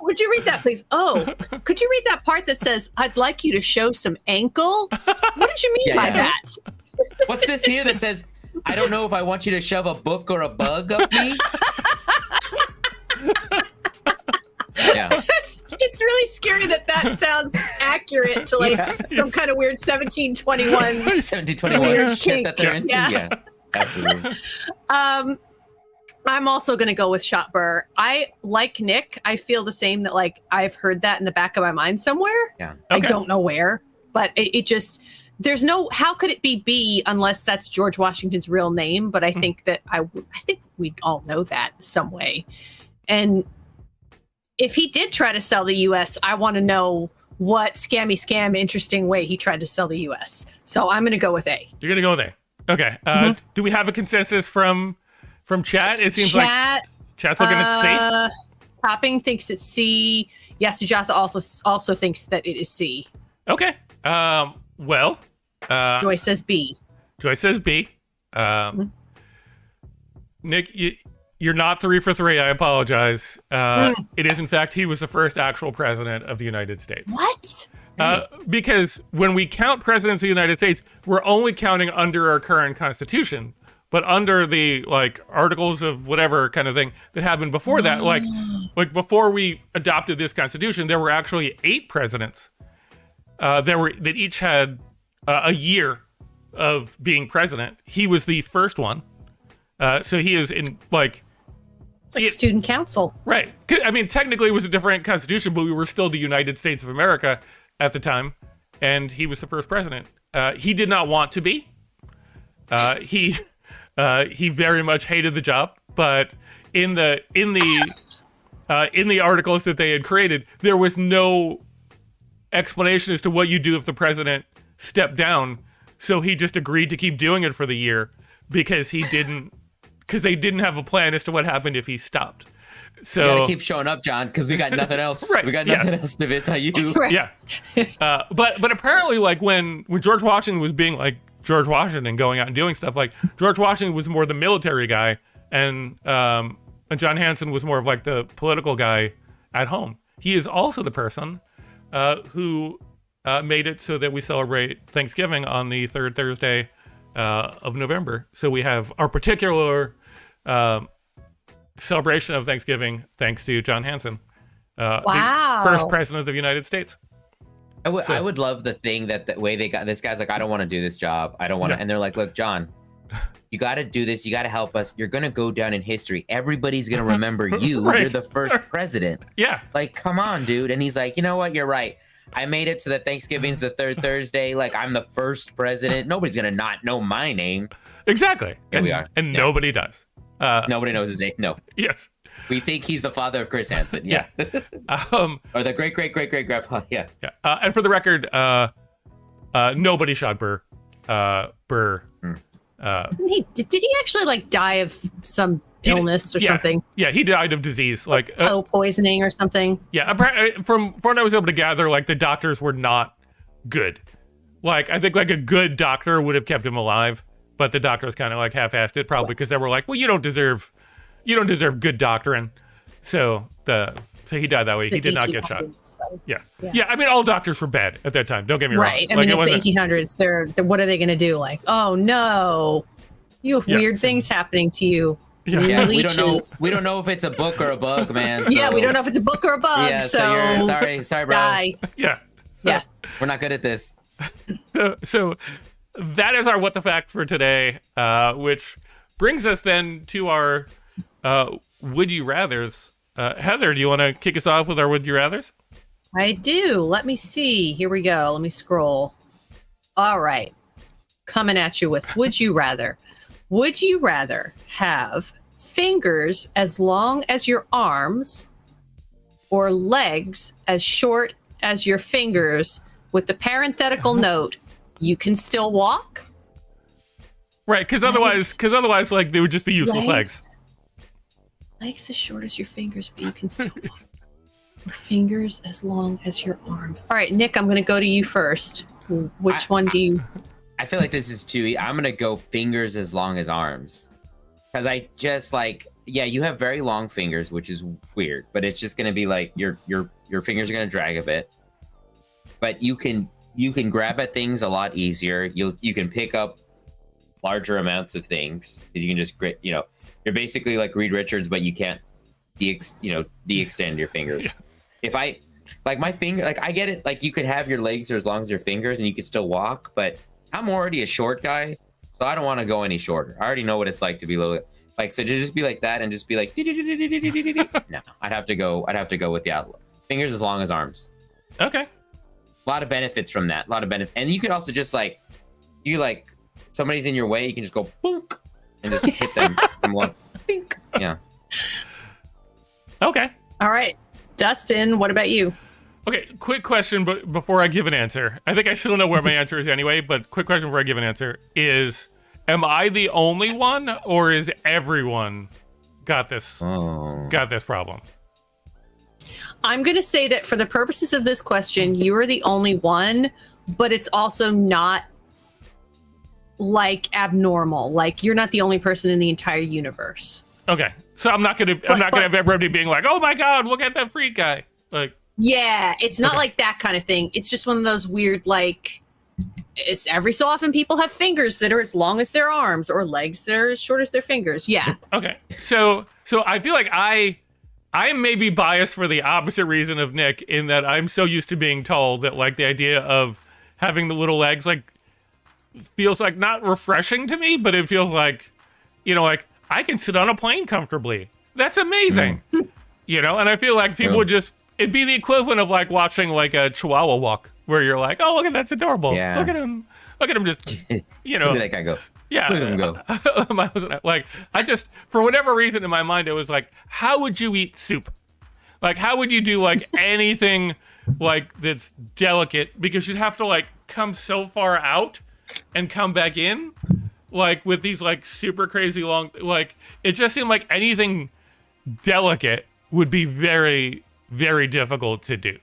Would you read that, please? Oh, could you read that part that says, I'd like you to show some ankle? What did you mean by that? What's this here that says, I don't know if I want you to shove a book or a bug up me? Yeah. It's really scary that sounds accurate to like some kind of weird 1721. 1721 weird shit kink. that they're into. Yeah, absolutely. I'm also going to go with shot Burr. I like Nick. I feel the same, that like I've heard that in the back of my mind somewhere. Yeah. I don't know where, but it just, there's no, how could it be B unless that's George Washington's real name? But I think that I think we all know that some way. And if he did try to sell the U.S., I want to know what scam interesting way he tried to sell the U.S. So I'm going to go with A. You're going to go with A. Okay. Do we have a consensus from chat? It seems like chat's looking at C. Topping thinks it's C. Yes, Sujatha also thinks that it is C. Okay. Well. Joy says B. Joy says B. Nick, you're not 3 for 3. I apologize. It is, in fact, he was the first actual president of the United States. What? Because when we count presidents of the United States, we're only counting under our current constitution. But under the like articles of whatever kind of thing that happened before that, like before we adopted this constitution, there were actually 8 presidents that each had a year of being president. He was the first one. So he is in like... It's like student council. Right. I mean, technically it was a different constitution, but we were still the United States of America at the time. And he was the first president. He did not want to be. He very much hated the job. But in the articles that they had created, there was no explanation as to what you do if the president stepped down. So he just agreed to keep doing it for the year because they didn't have a plan as to what happened if he stopped. So you gotta keep showing up, John, because we got nothing else. Right, We got nothing else to visit on you. Right. Yeah. But apparently, like when George Washington was being like George Washington, going out and doing stuff, like George Washington was more the military guy, and John Hanson was more of like the political guy at home. He is also the person who made it so that we celebrate Thanksgiving on the third Thursday of November. So we have our particular celebration of Thanksgiving thanks to John Hanson, Wow. the first president of the United States. I would love the thing that the way they got this guy's like, I don't want to do this job. I don't want to. Yeah. And they're like, look, John, you got to do this. You got to help us. You're going to go down in history. Everybody's going to remember you. Right. You're the first president. Yeah. Like, come on, dude. And he's like, you know what? You're right. I made it so that Thanksgiving's the third Thursday. Like, I'm the first president. Nobody's going to not know my name. Exactly. Here we are. And Yeah. nobody does. Nobody knows his name. No. Yes. We think he's the father of Chris Hansen. Yeah. Or the great grandpa. Yeah. Yeah. And for the record, nobody shot Burr. Burr. Did he actually like die of some illness or something? Yeah, he died of disease, like toe poisoning or something. Yeah, from what I was able to gather, like the doctors were not good. Like I think like a good doctor would have kept him alive, but the doctor was kind of like half-assed it, probably because they were like, well, you don't deserve good doctoring. So he died that way. He did not get shot. So, yeah. I mean, all doctors were bad at that time. Don't get me wrong. Right. I mean, it's the 1800s. They're what are they going to do? Like, oh no, you have weird things happening to you. Yeah, we don't know if it's a book or a bug, man. So. Yeah, we don't know if it's a book or a bug. Yeah, so you're sorry, bro. Die. Yeah. Yeah. We're not good at this. So that is our What the Fact for today, which brings us then to our Would You Rathers. Heather, do you want to kick us off with our Would You Rathers? I do. Let me see. Here we go. Let me scroll. All right. Coming at you with Would You Rather. Would you rather have fingers as long as your arms or legs as short as your fingers with the parenthetical note, you can still walk? Right, because otherwise, like, they would just be useless legs. Legs as short as your fingers, but you can still walk. Fingers as long as your arms. All right, Nick, I'm going to go to you first. Which one do you... I feel like this is too. I'm gonna go fingers as long as arms, because I just like you have very long fingers, which is weird, but it's just gonna be like your fingers are gonna drag a bit, but you can grab at things a lot easier. You can pick up larger amounts of things because you can just you're basically like Reed Richards, but you can't de-extend your fingers. Yeah. If I like my finger, like I get it, like you could have your legs as long as your fingers and you could still walk, but I'm already a short guy, so I don't want to go any shorter. I already know what it's like to be a little like, so to just be like that and just be like, no, I'd have to go with fingers as long as arms. Okay. A lot of benefits from that. And you could also just like, somebody's in your way, you can just go boonk and just hit them from one. Bink. Yeah. Okay. All right. Dustin, what about you? Okay, quick question, but before I give an answer, I think I still know where my answer is anyway, but quick question before I give an answer is, am I the only one, or is everyone got this problem? I'm going to say that for the purposes of this question, you are the only one, but it's also not like abnormal. Like you're not the only person in the entire universe. Okay, so I'm not gonna have everybody being like, oh my god, look at that freak guy, like. Yeah, it's not like that kind of thing. It's just one of those weird, like, it's every so often people have fingers that are as long as their arms or legs that are as short as their fingers. Yeah. Okay. So I feel like I may be biased for the opposite reason of Nick, in that I'm so used to being told that like the idea of having the little legs like feels like not refreshing to me, but it feels like, like I can sit on a plane comfortably. That's amazing. And I feel like people would just, it'd be the equivalent of like watching like a Chihuahua walk, where you're like, oh, look at that's adorable. Yeah. Look at him just, Look at that guy go. Yeah. Look at him go. Like, I just, for whatever reason in my mind, it was like, how would you eat soup? Like, how would you do like anything like that's delicate? Because you'd have to like come so far out and come back in, like with these like super crazy long, like it just seemed like anything delicate would be very, very difficult to do.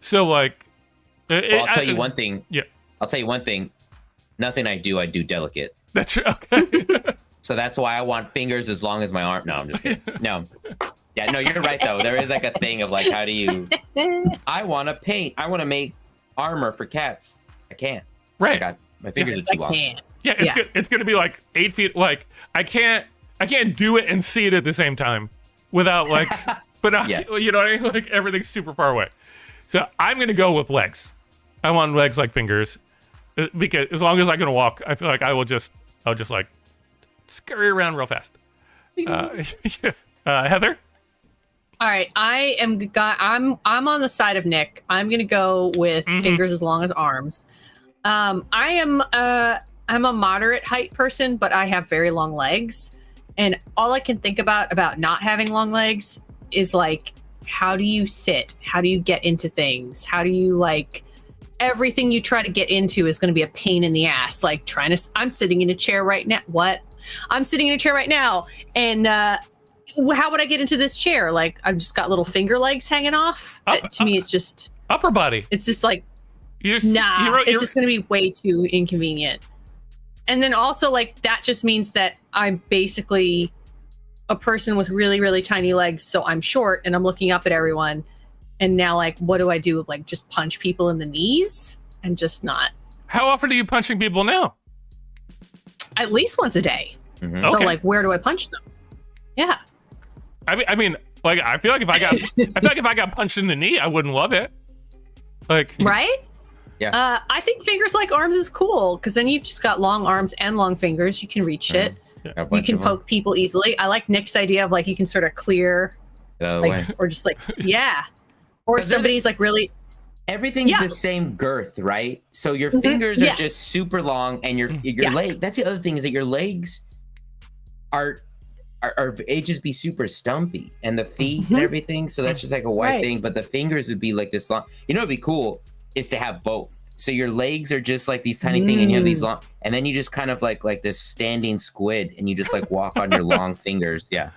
So like, I'll tell you one thing. Yeah. I'll tell you one thing. Nothing I do delicate. That's true. Okay. So that's why I want fingers as long as my arm. No, I'm just kidding. No. Yeah, no, you're right though. There is like a thing of like, how do you? I want to paint. I want to make armor for cats. I can't. Right. My fingers are too long. Yeah, it's gonna be like 8 feet. Like I can't do it and see it at the same time without like. But you know what I mean? Like everything's super far away. So I'm gonna go with legs. I want legs like fingers, because as long as I can walk, I feel like I'll just like scurry around real fast. Heather. All right, I'm on the side of Nick. I'm gonna go with fingers as long as arms. I'm a moderate height person, but I have very long legs. And all I can think about not having long legs is like, how do you sit? How do you get into things? How do you like, everything you try to get into is going to be a pain in the ass. Like I'm sitting in a chair right now. What? I'm sitting in a chair right now. And how would I get into this chair? Like, I've just got little finger legs hanging off. To me, it's just upper body. It's just like, it's just going to be way too inconvenient. And then also, like, that just means that I'm basically a person with really, really tiny legs. So I'm short and I'm looking up at everyone. And now, like, what do I do? Like, just punch people in the knees? And just not. How often are you punching people now? At least once a day. Mm-hmm. So, Okay. like, where do I punch them? Yeah. I mean, like, I feel like if I got punched in the knee, I wouldn't love it. Like, Right? Yeah. I think fingers like arms is cool because then you've just got long arms and long fingers. You can reach it. You can poke people easily. I like Nick's idea of like you can sort of clear, like, or just like or somebody's like really. Everything's the same girth, right? So your fingers are just super long, and your leg. That's the other thing is that your legs are it just be super stumpy, and the feet and everything. So that's just like a white thing. But the fingers would be like this long. You know, it'd be cool is to have both. So your legs are just like these tiny thing, and you have these long, and then you just kind of like this standing squid, and you just like walk on your long fingers. Yeah.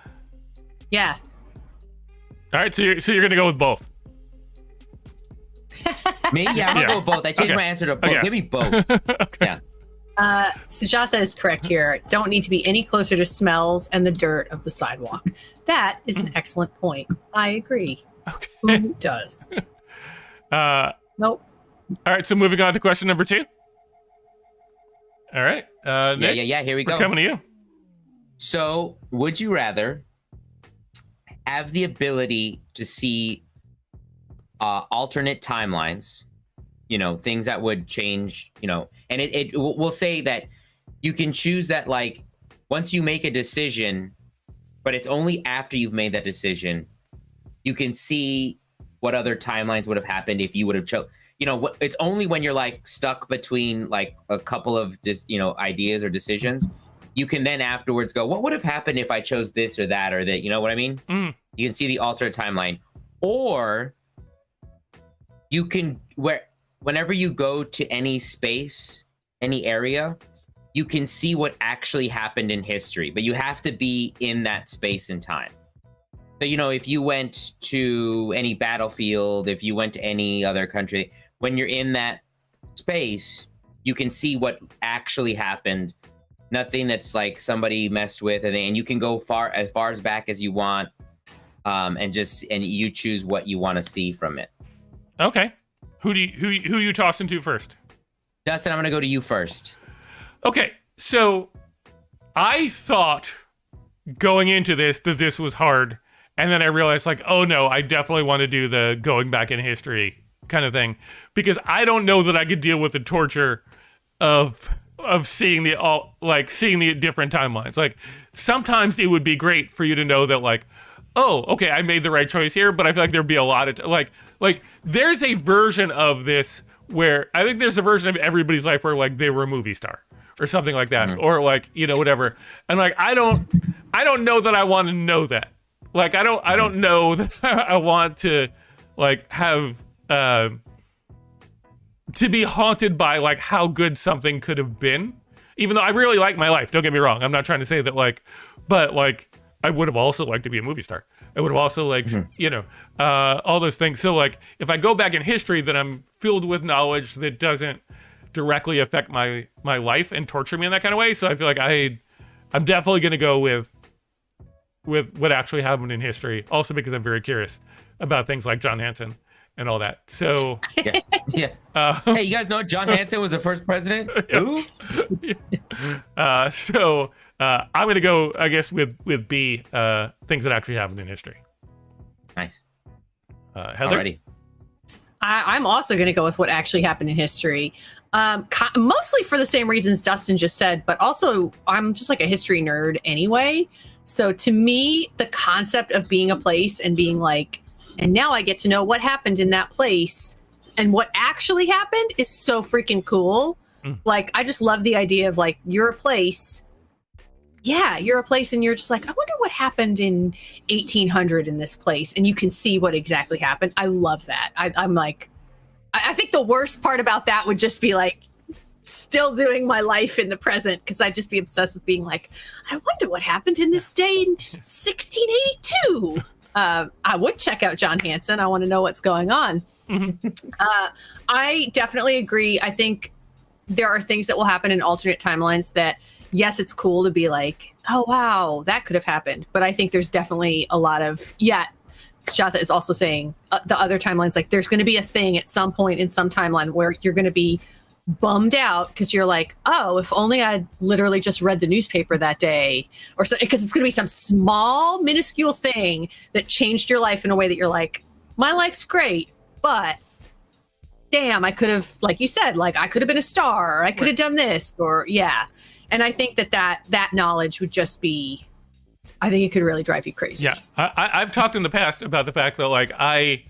Yeah. all right, so you're gonna go with both. Me? Yeah, I'm gonna go with both. I changed my answer to both. Okay. Give me both. Okay. Yeah. Sujatha is correct here. Don't need to be any closer to smells and the dirt of the sidewalk. That is an excellent point. I agree. Okay. Who does? Nope. All right, so moving on to question number 2. All right, Nick, Yeah. Here we go. we're coming to you. So, would you rather have the ability to see alternate timelines, you know, things that would change, you know, and we'll say that you can choose that, like, once you make a decision, but it's only after you've made that decision, you can see what other timelines would have happened if you would have chosen. You know, it's only when you're like stuck between like a couple of ideas or decisions, you can then afterwards go, what would have happened if I chose this or that or that? You know what I mean? You can see the alternate timeline, or you can whenever you go to any space, any area, you can see what actually happened in history, but you have to be in that space and time. So, you know, if you went to any battlefield, if you went to any other country, when you're in that space, you can see what actually happened. Nothing that's like somebody messed with, and you can go as far as back as you want, and you choose what you want to see from it. Okay, who you tossing to first? Dustin, I'm gonna go to you first. Okay, so I thought going into this that this was hard, and then I realized like, oh no, I definitely want to do the going back in history kind of thing, because I don't know that I could deal with the torture of seeing seeing the different timelines. Like, sometimes it would be great for you to know that like, oh, okay, I made the right choice here, but I feel like there'd be a lot of like there's a version of this where I think there's a version of everybody's life where like they were a movie star or something like that, or like, you know, whatever. And like I don't know that I want to know that. Like I don't know that I want to like have to be haunted by like how good something could have been, even though I really like my life. Don't get me wrong. I'm not trying to say that like, but like I would have also liked to be a movie star. I would have also like, you know, all those things. So like, if I go back in history, then I'm filled with knowledge that doesn't directly affect my life and torture me in that kind of way. So I feel like I'm definitely going to go with what actually happened in history. Also because I'm very curious about things like John Hanson and all that. So yeah. Hey, you guys know John Hanson was the first president? Who? So I'm gonna go, I guess, with B, things that actually happened in history. Nice. Heather? Alrighty. I'm also going to go with what actually happened in history. Mostly for the same reasons Dustin just said, but also I'm just like a history nerd anyway. So to me, the concept of being a place and being like, and now I get to know what happened in that place and what actually happened is so freaking cool. Like, I just love the idea of like, you're a place yeah, you're a place and you're just like, I wonder what happened in 1800 in this place, and you can see what exactly happened. I love that. I'm like, I think the worst part about that would just be like still doing my life in the present, because I'd just be obsessed with being like, I wonder what happened in this day in 1682. I would check out John Hanson. I want to know what's going on. I definitely agree. I think there are things that will happen in alternate timelines that, yes, it's cool to be like, oh, wow, that could have happened. But I think there's definitely a lot of, Shatha is also saying the other timelines, like there's going to be a thing at some point in some timeline where you're going to be bummed out because you're like, oh, if only I'd literally just read the newspaper that day, or so, because it's going to be some small, minuscule thing that changed your life in a way that you're like, my life's great, but damn, I could have, like you said, like I could have been a star, or I could have done this, or And I think that knowledge would just be, I think it could really drive you crazy. Yeah, I've talked in the past about the fact that like I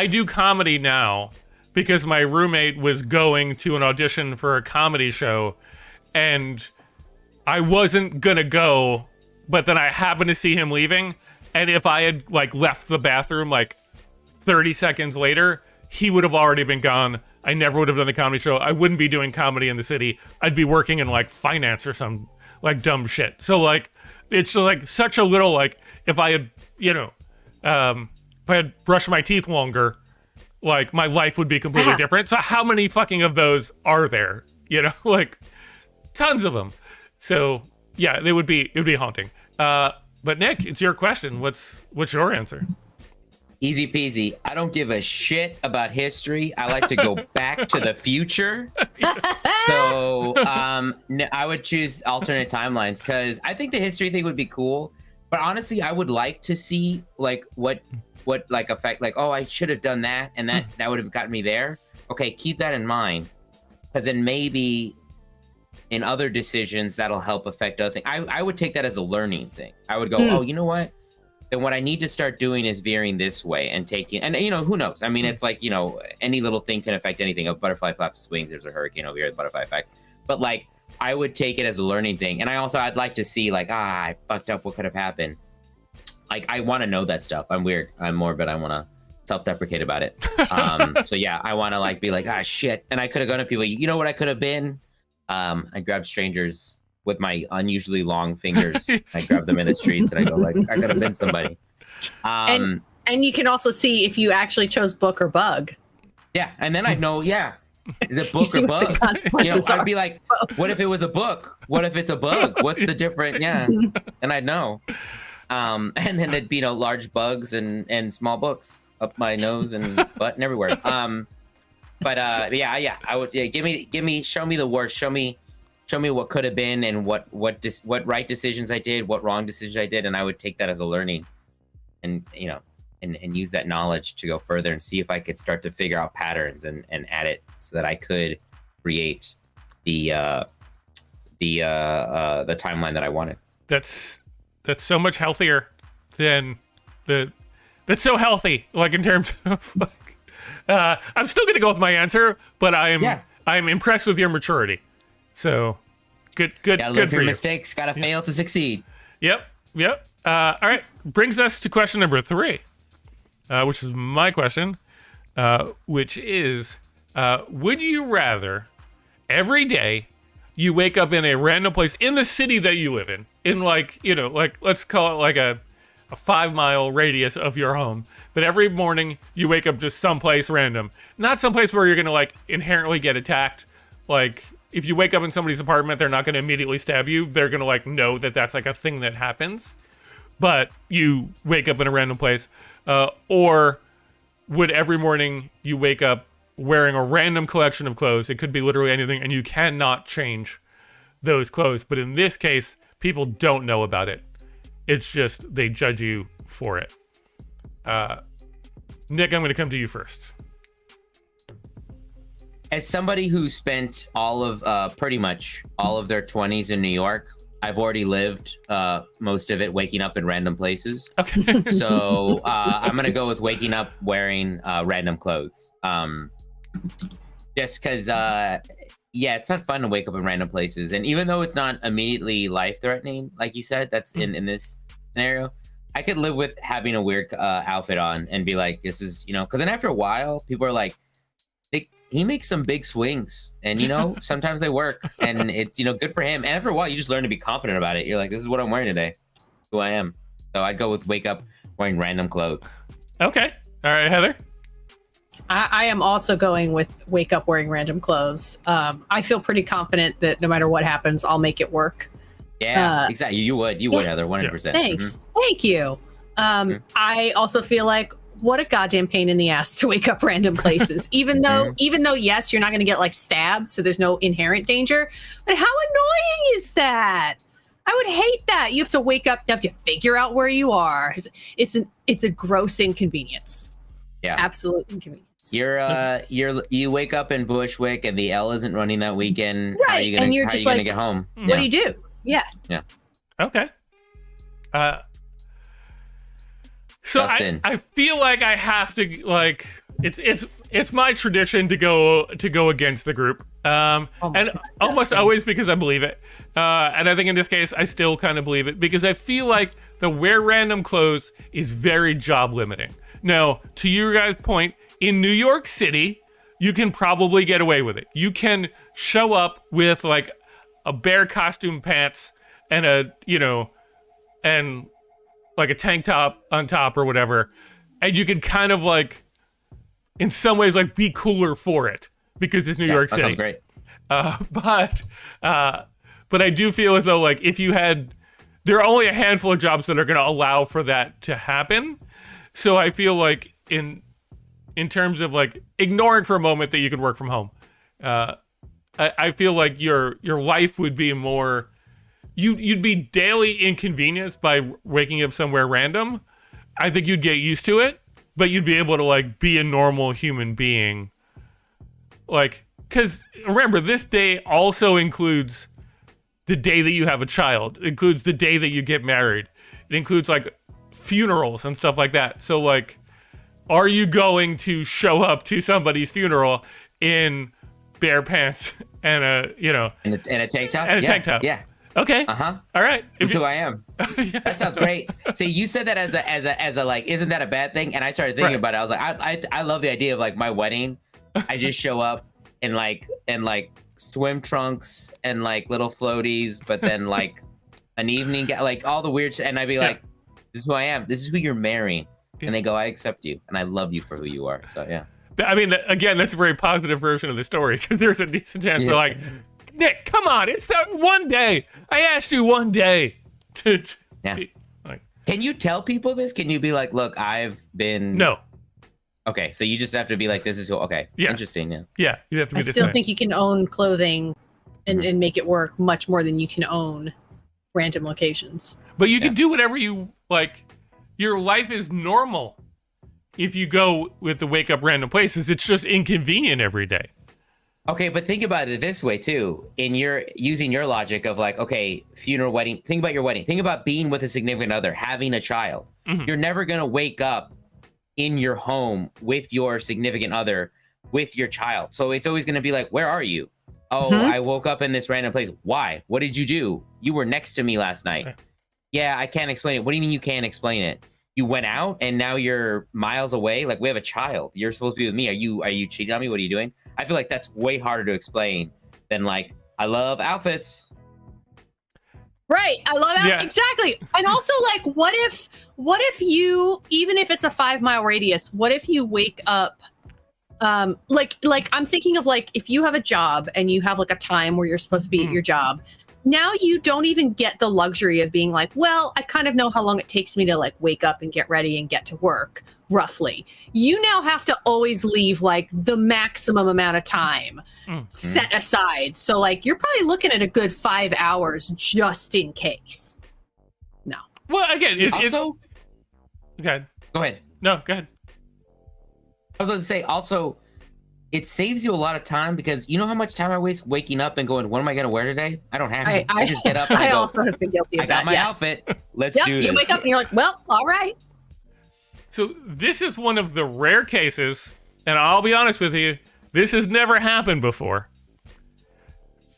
do comedy now because my roommate was going to an audition for a comedy show, and I wasn't gonna go, but then I happened to see him leaving, and if I had like left the bathroom like 30 seconds later, he would have already been gone. I never would have done the comedy show. I wouldn't be doing comedy in the city. I'd be working in like finance or some like dumb shit. So like, it's like such a little, like if I had, if I had brushed my teeth longer, like my life would be completely different. So how many fucking of those are there? Like tons of them. So yeah, it would be haunting. But Nick, it's your question. What's your answer? Easy peasy. I don't give a shit about history. I like to go back to the future. So I would choose alternate timelines because I think the history thing would be cool. But honestly, I would like to see like what like effect, like, oh, I should have done that, and that would have gotten me there. Okay, keep that in mind, because then maybe in other decisions that'll help affect other things. I would take that as a learning thing. I would go, oh, you know what? Then what I need to start doing is veering this way and taking, and who knows? I mean, it's like, any little thing can affect anything. A butterfly flaps wings, there's a hurricane over here, the butterfly effect. But like, I would take it as a learning thing. And I'd like to see like, I fucked up, what could have happened? Like, I want to know that stuff. I'm weird, I'm morbid, I want to self-deprecate about it. So yeah, I want to like be like, shit. And I could have gone to people, you know what I could have been? I grabbed strangers with my unusually long fingers. I grab them in the streets and I go like, I could have been somebody. And you can also see if you actually chose book or bug. Yeah, and then I'd know, is it book or bug? I'd be like, what if it was a book? What if it's a bug? What's the difference? Yeah, and I'd know. And then there'd be large bugs and small books up my nose and butt and everywhere. But I would give me show me the worst. Show me what could have been and what right decisions I did, what wrong decisions I did, and I would take that as a learning, and and use that knowledge to go further and see if I could start to figure out patterns and add it so that I could create the timeline that I wanted. That's so much healthier than that's so healthy. Like in terms of like, I'm still gonna go with my answer, but I'm impressed with your maturity. So, good gotta learn for your you. Mistakes. Gotta fail to succeed. Yep. All right. Brings us to question number 3, which is my question, which is, would you rather every day you wake up in a random place in the city that you live in like, like let's call it like a 5-mile radius of your home, but every morning you wake up just someplace random, not someplace where you're gonna like inherently get attacked, like. If you wake up in somebody's apartment, they're not going to immediately stab you. They're going to like know that that's like a thing that happens. But you wake up in a random place. Or would every morning you wake up wearing a random collection of clothes? It could be literally anything, and you cannot change those clothes. But in this case, people don't know about it. It's just they judge you for it. Nick, I'm going to come to you first. As somebody who spent pretty much all of their 20s in New York, I've already lived most of it waking up in random places. Okay. So I'm gonna go with waking up wearing random clothes. Just because, yeah, it's not fun to wake up in random places. And even though it's not immediately life threatening, like you said, that's in this scenario, I could live with having a weird outfit on and be like, this is, because then after a while, people are like, he makes some big swings, and sometimes they work, and it's good for him. And after a while, you just learn to be confident about it. You're like, this is what I'm wearing today, who I am. So I'd go with wake up wearing random clothes. Okay, all right, Heather. I am also going with wake up wearing random clothes. I feel pretty confident that no matter what happens, I'll make it work. Yeah, exactly. You would, Heather, 100%. Thanks. Thank you. I also feel like what a goddamn pain in the ass to wake up random places. Even though, yes, you're not going to get like stabbed, so there's no inherent danger. But how annoying is that? I would hate that. You have to wake up, you have to figure out where you are. It's a gross inconvenience. Yeah, absolute inconvenience. You wake up in Bushwick and the L isn't running that weekend. Right, how are you gonna get home? What do you do? Yeah. Okay. So I feel like I have to it's my tradition to go against the group. And almost always because I believe it. And I think in this case I still kind of believe it because I feel like the wear random clothes is very job limiting. Now, to your guys' point, in New York City, you can probably get away with it. You can show up with like a bear costume pants and and like a tank top on top or whatever, and you can kind of like, in some ways, like be cooler for it because it's New York City. Sounds great. But I do feel as though like if you had, there are only a handful of jobs that are going to allow for that to happen. So I feel like in terms of like ignoring for a moment that you can work from home, I feel like your life would be more. You'd be daily inconvenienced by waking up somewhere random. I think you'd get used to it, but you'd be able to like be a normal human being. Like, because remember, this day also includes the day that you have a child. It includes the day that you get married. It includes like funerals and stuff like that. So like, are you going to show up to somebody's funeral in bare pants and a and a tank top? And a tank top. Yeah. Okay. Uh-huh. All right. That's who I am. Yeah. That sounds great. See, you said that as a like, isn't that a bad thing? And I started thinking about it. I was like, I love the idea of like my wedding. I just show up in like swim trunks and like little floaties, but then like an evening, like all the weird and I'd be like, this is who I am. This is who you're marrying. And they go, I accept you and I love you for who you are. So yeah. I mean, again, that's a very positive version of the story because there's a decent chance they're like, Nick, come on, it's that one day. I asked you one day to be, like. Can you tell people this? Can you be like, look, I've been... No. Okay, so you just have to be like, this is who... Okay, interesting, Yeah, you have to be I still think you can own clothing and make it work much more than you can own random locations. But you can do whatever you... Like, your life is normal if you go with the wake up random places. It's just inconvenient every day. Okay, but think about it this way too. Using your logic of like, okay, funeral, wedding. Think about your wedding. Think about being with a significant other, having a child. Mm-hmm. You're never gonna wake up in your home with your significant other, with your child. So it's always gonna be like, where are you? Oh, I woke up in this random place. Why? What did you do? You were next to me last night. Okay. Yeah, I can't explain it. What do you mean you can't explain it? You went out and now you're miles away. Like we have a child. You're supposed to be with me. Are you cheating on me? What are you doing? I feel like that's way harder to explain than like, I love outfits. Right. I love that. Yeah. Exactly. And also like, what if you, even if it's a 5-mile radius, what if you wake up, like I'm thinking of like, if you have a job and you have like a time where you're supposed to be at your job, now you don't even get the luxury of being like, well, I kind of know how long it takes me to like wake up and get ready and get to work, roughly. You now have to always leave like the maximum amount of time set aside. So like you're probably looking at a good 5 hours just in case. No. Well, again, also. Okay. Go ahead. No, go ahead. I was going to say also, it saves you a lot of time because you know how much time I waste waking up and going, what am I going to wear today? I don't have to. I just get up and I go, also have been guilty of that. I got my outfit. Let's do this. You wake up and you're like, well, all right. So this is one of the rare cases, and I'll be honest with you, this has never happened before.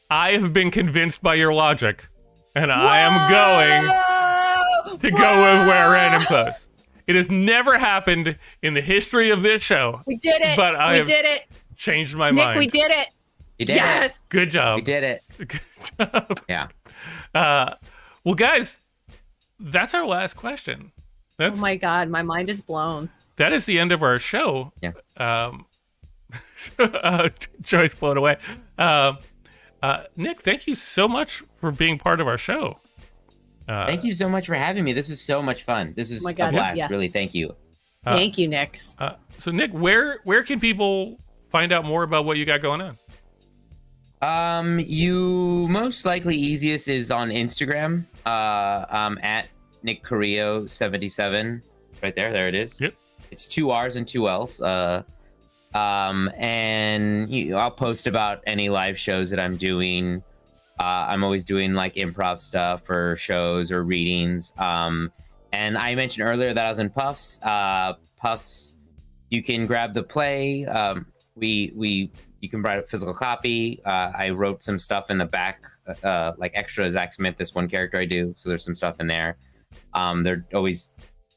I have been convinced by your logic, and I am going to go with wear random clothes. It has never happened in the history of this show. We did it. But I we have did it. changed my Nick, mind. we did it. You did Yes. Good job. We did it. Good job. Yeah. Well, guys, that's our last question. Oh my God, my mind is blown. That is the end of our show. Yeah. Joy's blown away. Nick, thank you so much for being part of our show. Thank you so much for having me. This was so much fun. This was my God, a blast. yeah. Really, thank you. Thank you, Nick. So, Nick, where can people find out more about what you got going on? You most likely easiest is on Instagram. At Nick Carrillo 77. Right there. There it is. Yep. It's 2 R's and 2 L's. And I'll post about any live shows that I'm doing. I'm always doing like improv stuff or shows or readings. And I mentioned earlier that I was in Puffs. Puffs, you can grab the play. You can buy a physical copy. I wrote some stuff in the back, like extra Zach Smith, this one character I do. So there's some stuff in there. They're always,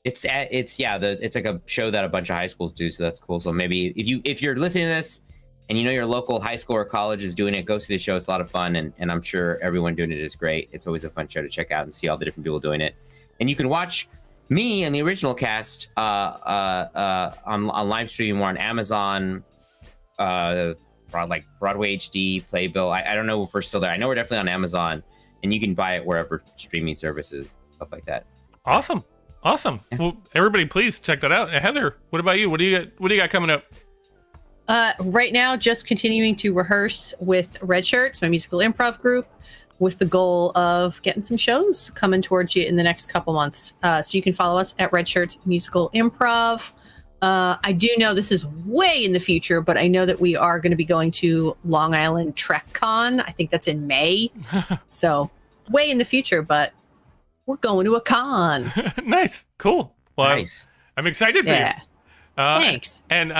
it's like a show that a bunch of high schools do. So that's cool. So maybe if you're listening to this and you know your local high school or college is doing it, go see the show. It's a lot of fun. And I'm sure everyone doing it is great. It's always a fun show to check out and see all the different people doing it. And you can watch me and the original cast on live stream or on Amazon, like Broadway HD, Playbill. I don't know if we're still there. I know we're definitely on Amazon, and you can buy it wherever streaming services, stuff like that. Awesome. Yeah. Well, everybody, please check that out. Heather, what about you? What do you got coming up? Right now, just continuing to rehearse with Red Shirts, my musical improv group, with the goal of getting some shows coming towards you in the next couple months. So you can follow us at Red Shirts Musical Improv. I do know this is way in the future, but I know that we are going to be going to Long Island Trek Con. I think that's in May. So way in the future, but we're going to a con. Nice. Cool. Well, Nice. I'm excited for you. Thanks. And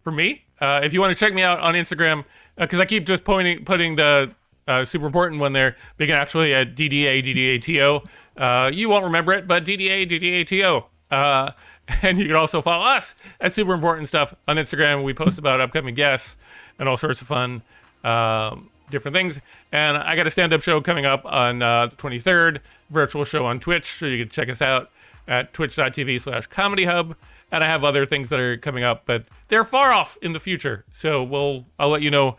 for me, if you want to check me out on Instagram, because I keep just putting the super important one there, but you can actually at DDATO. You won't remember it, but DDATO. And you can also follow us at Super Important Stuff on Instagram. We post about upcoming guests and all sorts of fun, different things. And I got a stand-up show coming up on the 23rd, virtual show on Twitch. So you can check us out at twitch.tv/comedyhub. And I have other things that are coming up, but they're far off in the future. So I'll let you know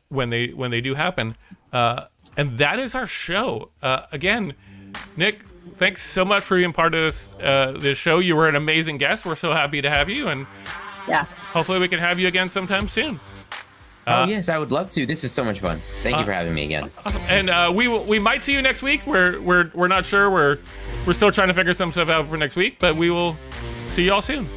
when they do happen. And that is our show. Again, Nick, thanks so much for being part of this show. You were an amazing guest. We're so happy to have you, and hopefully we can have you again sometime soon. Yes, I would love to. This is so much fun. Thank you for having me again. Awesome. And we might see you next week. We're not sure. We're still trying to figure some stuff out for next week, but we will see you all soon.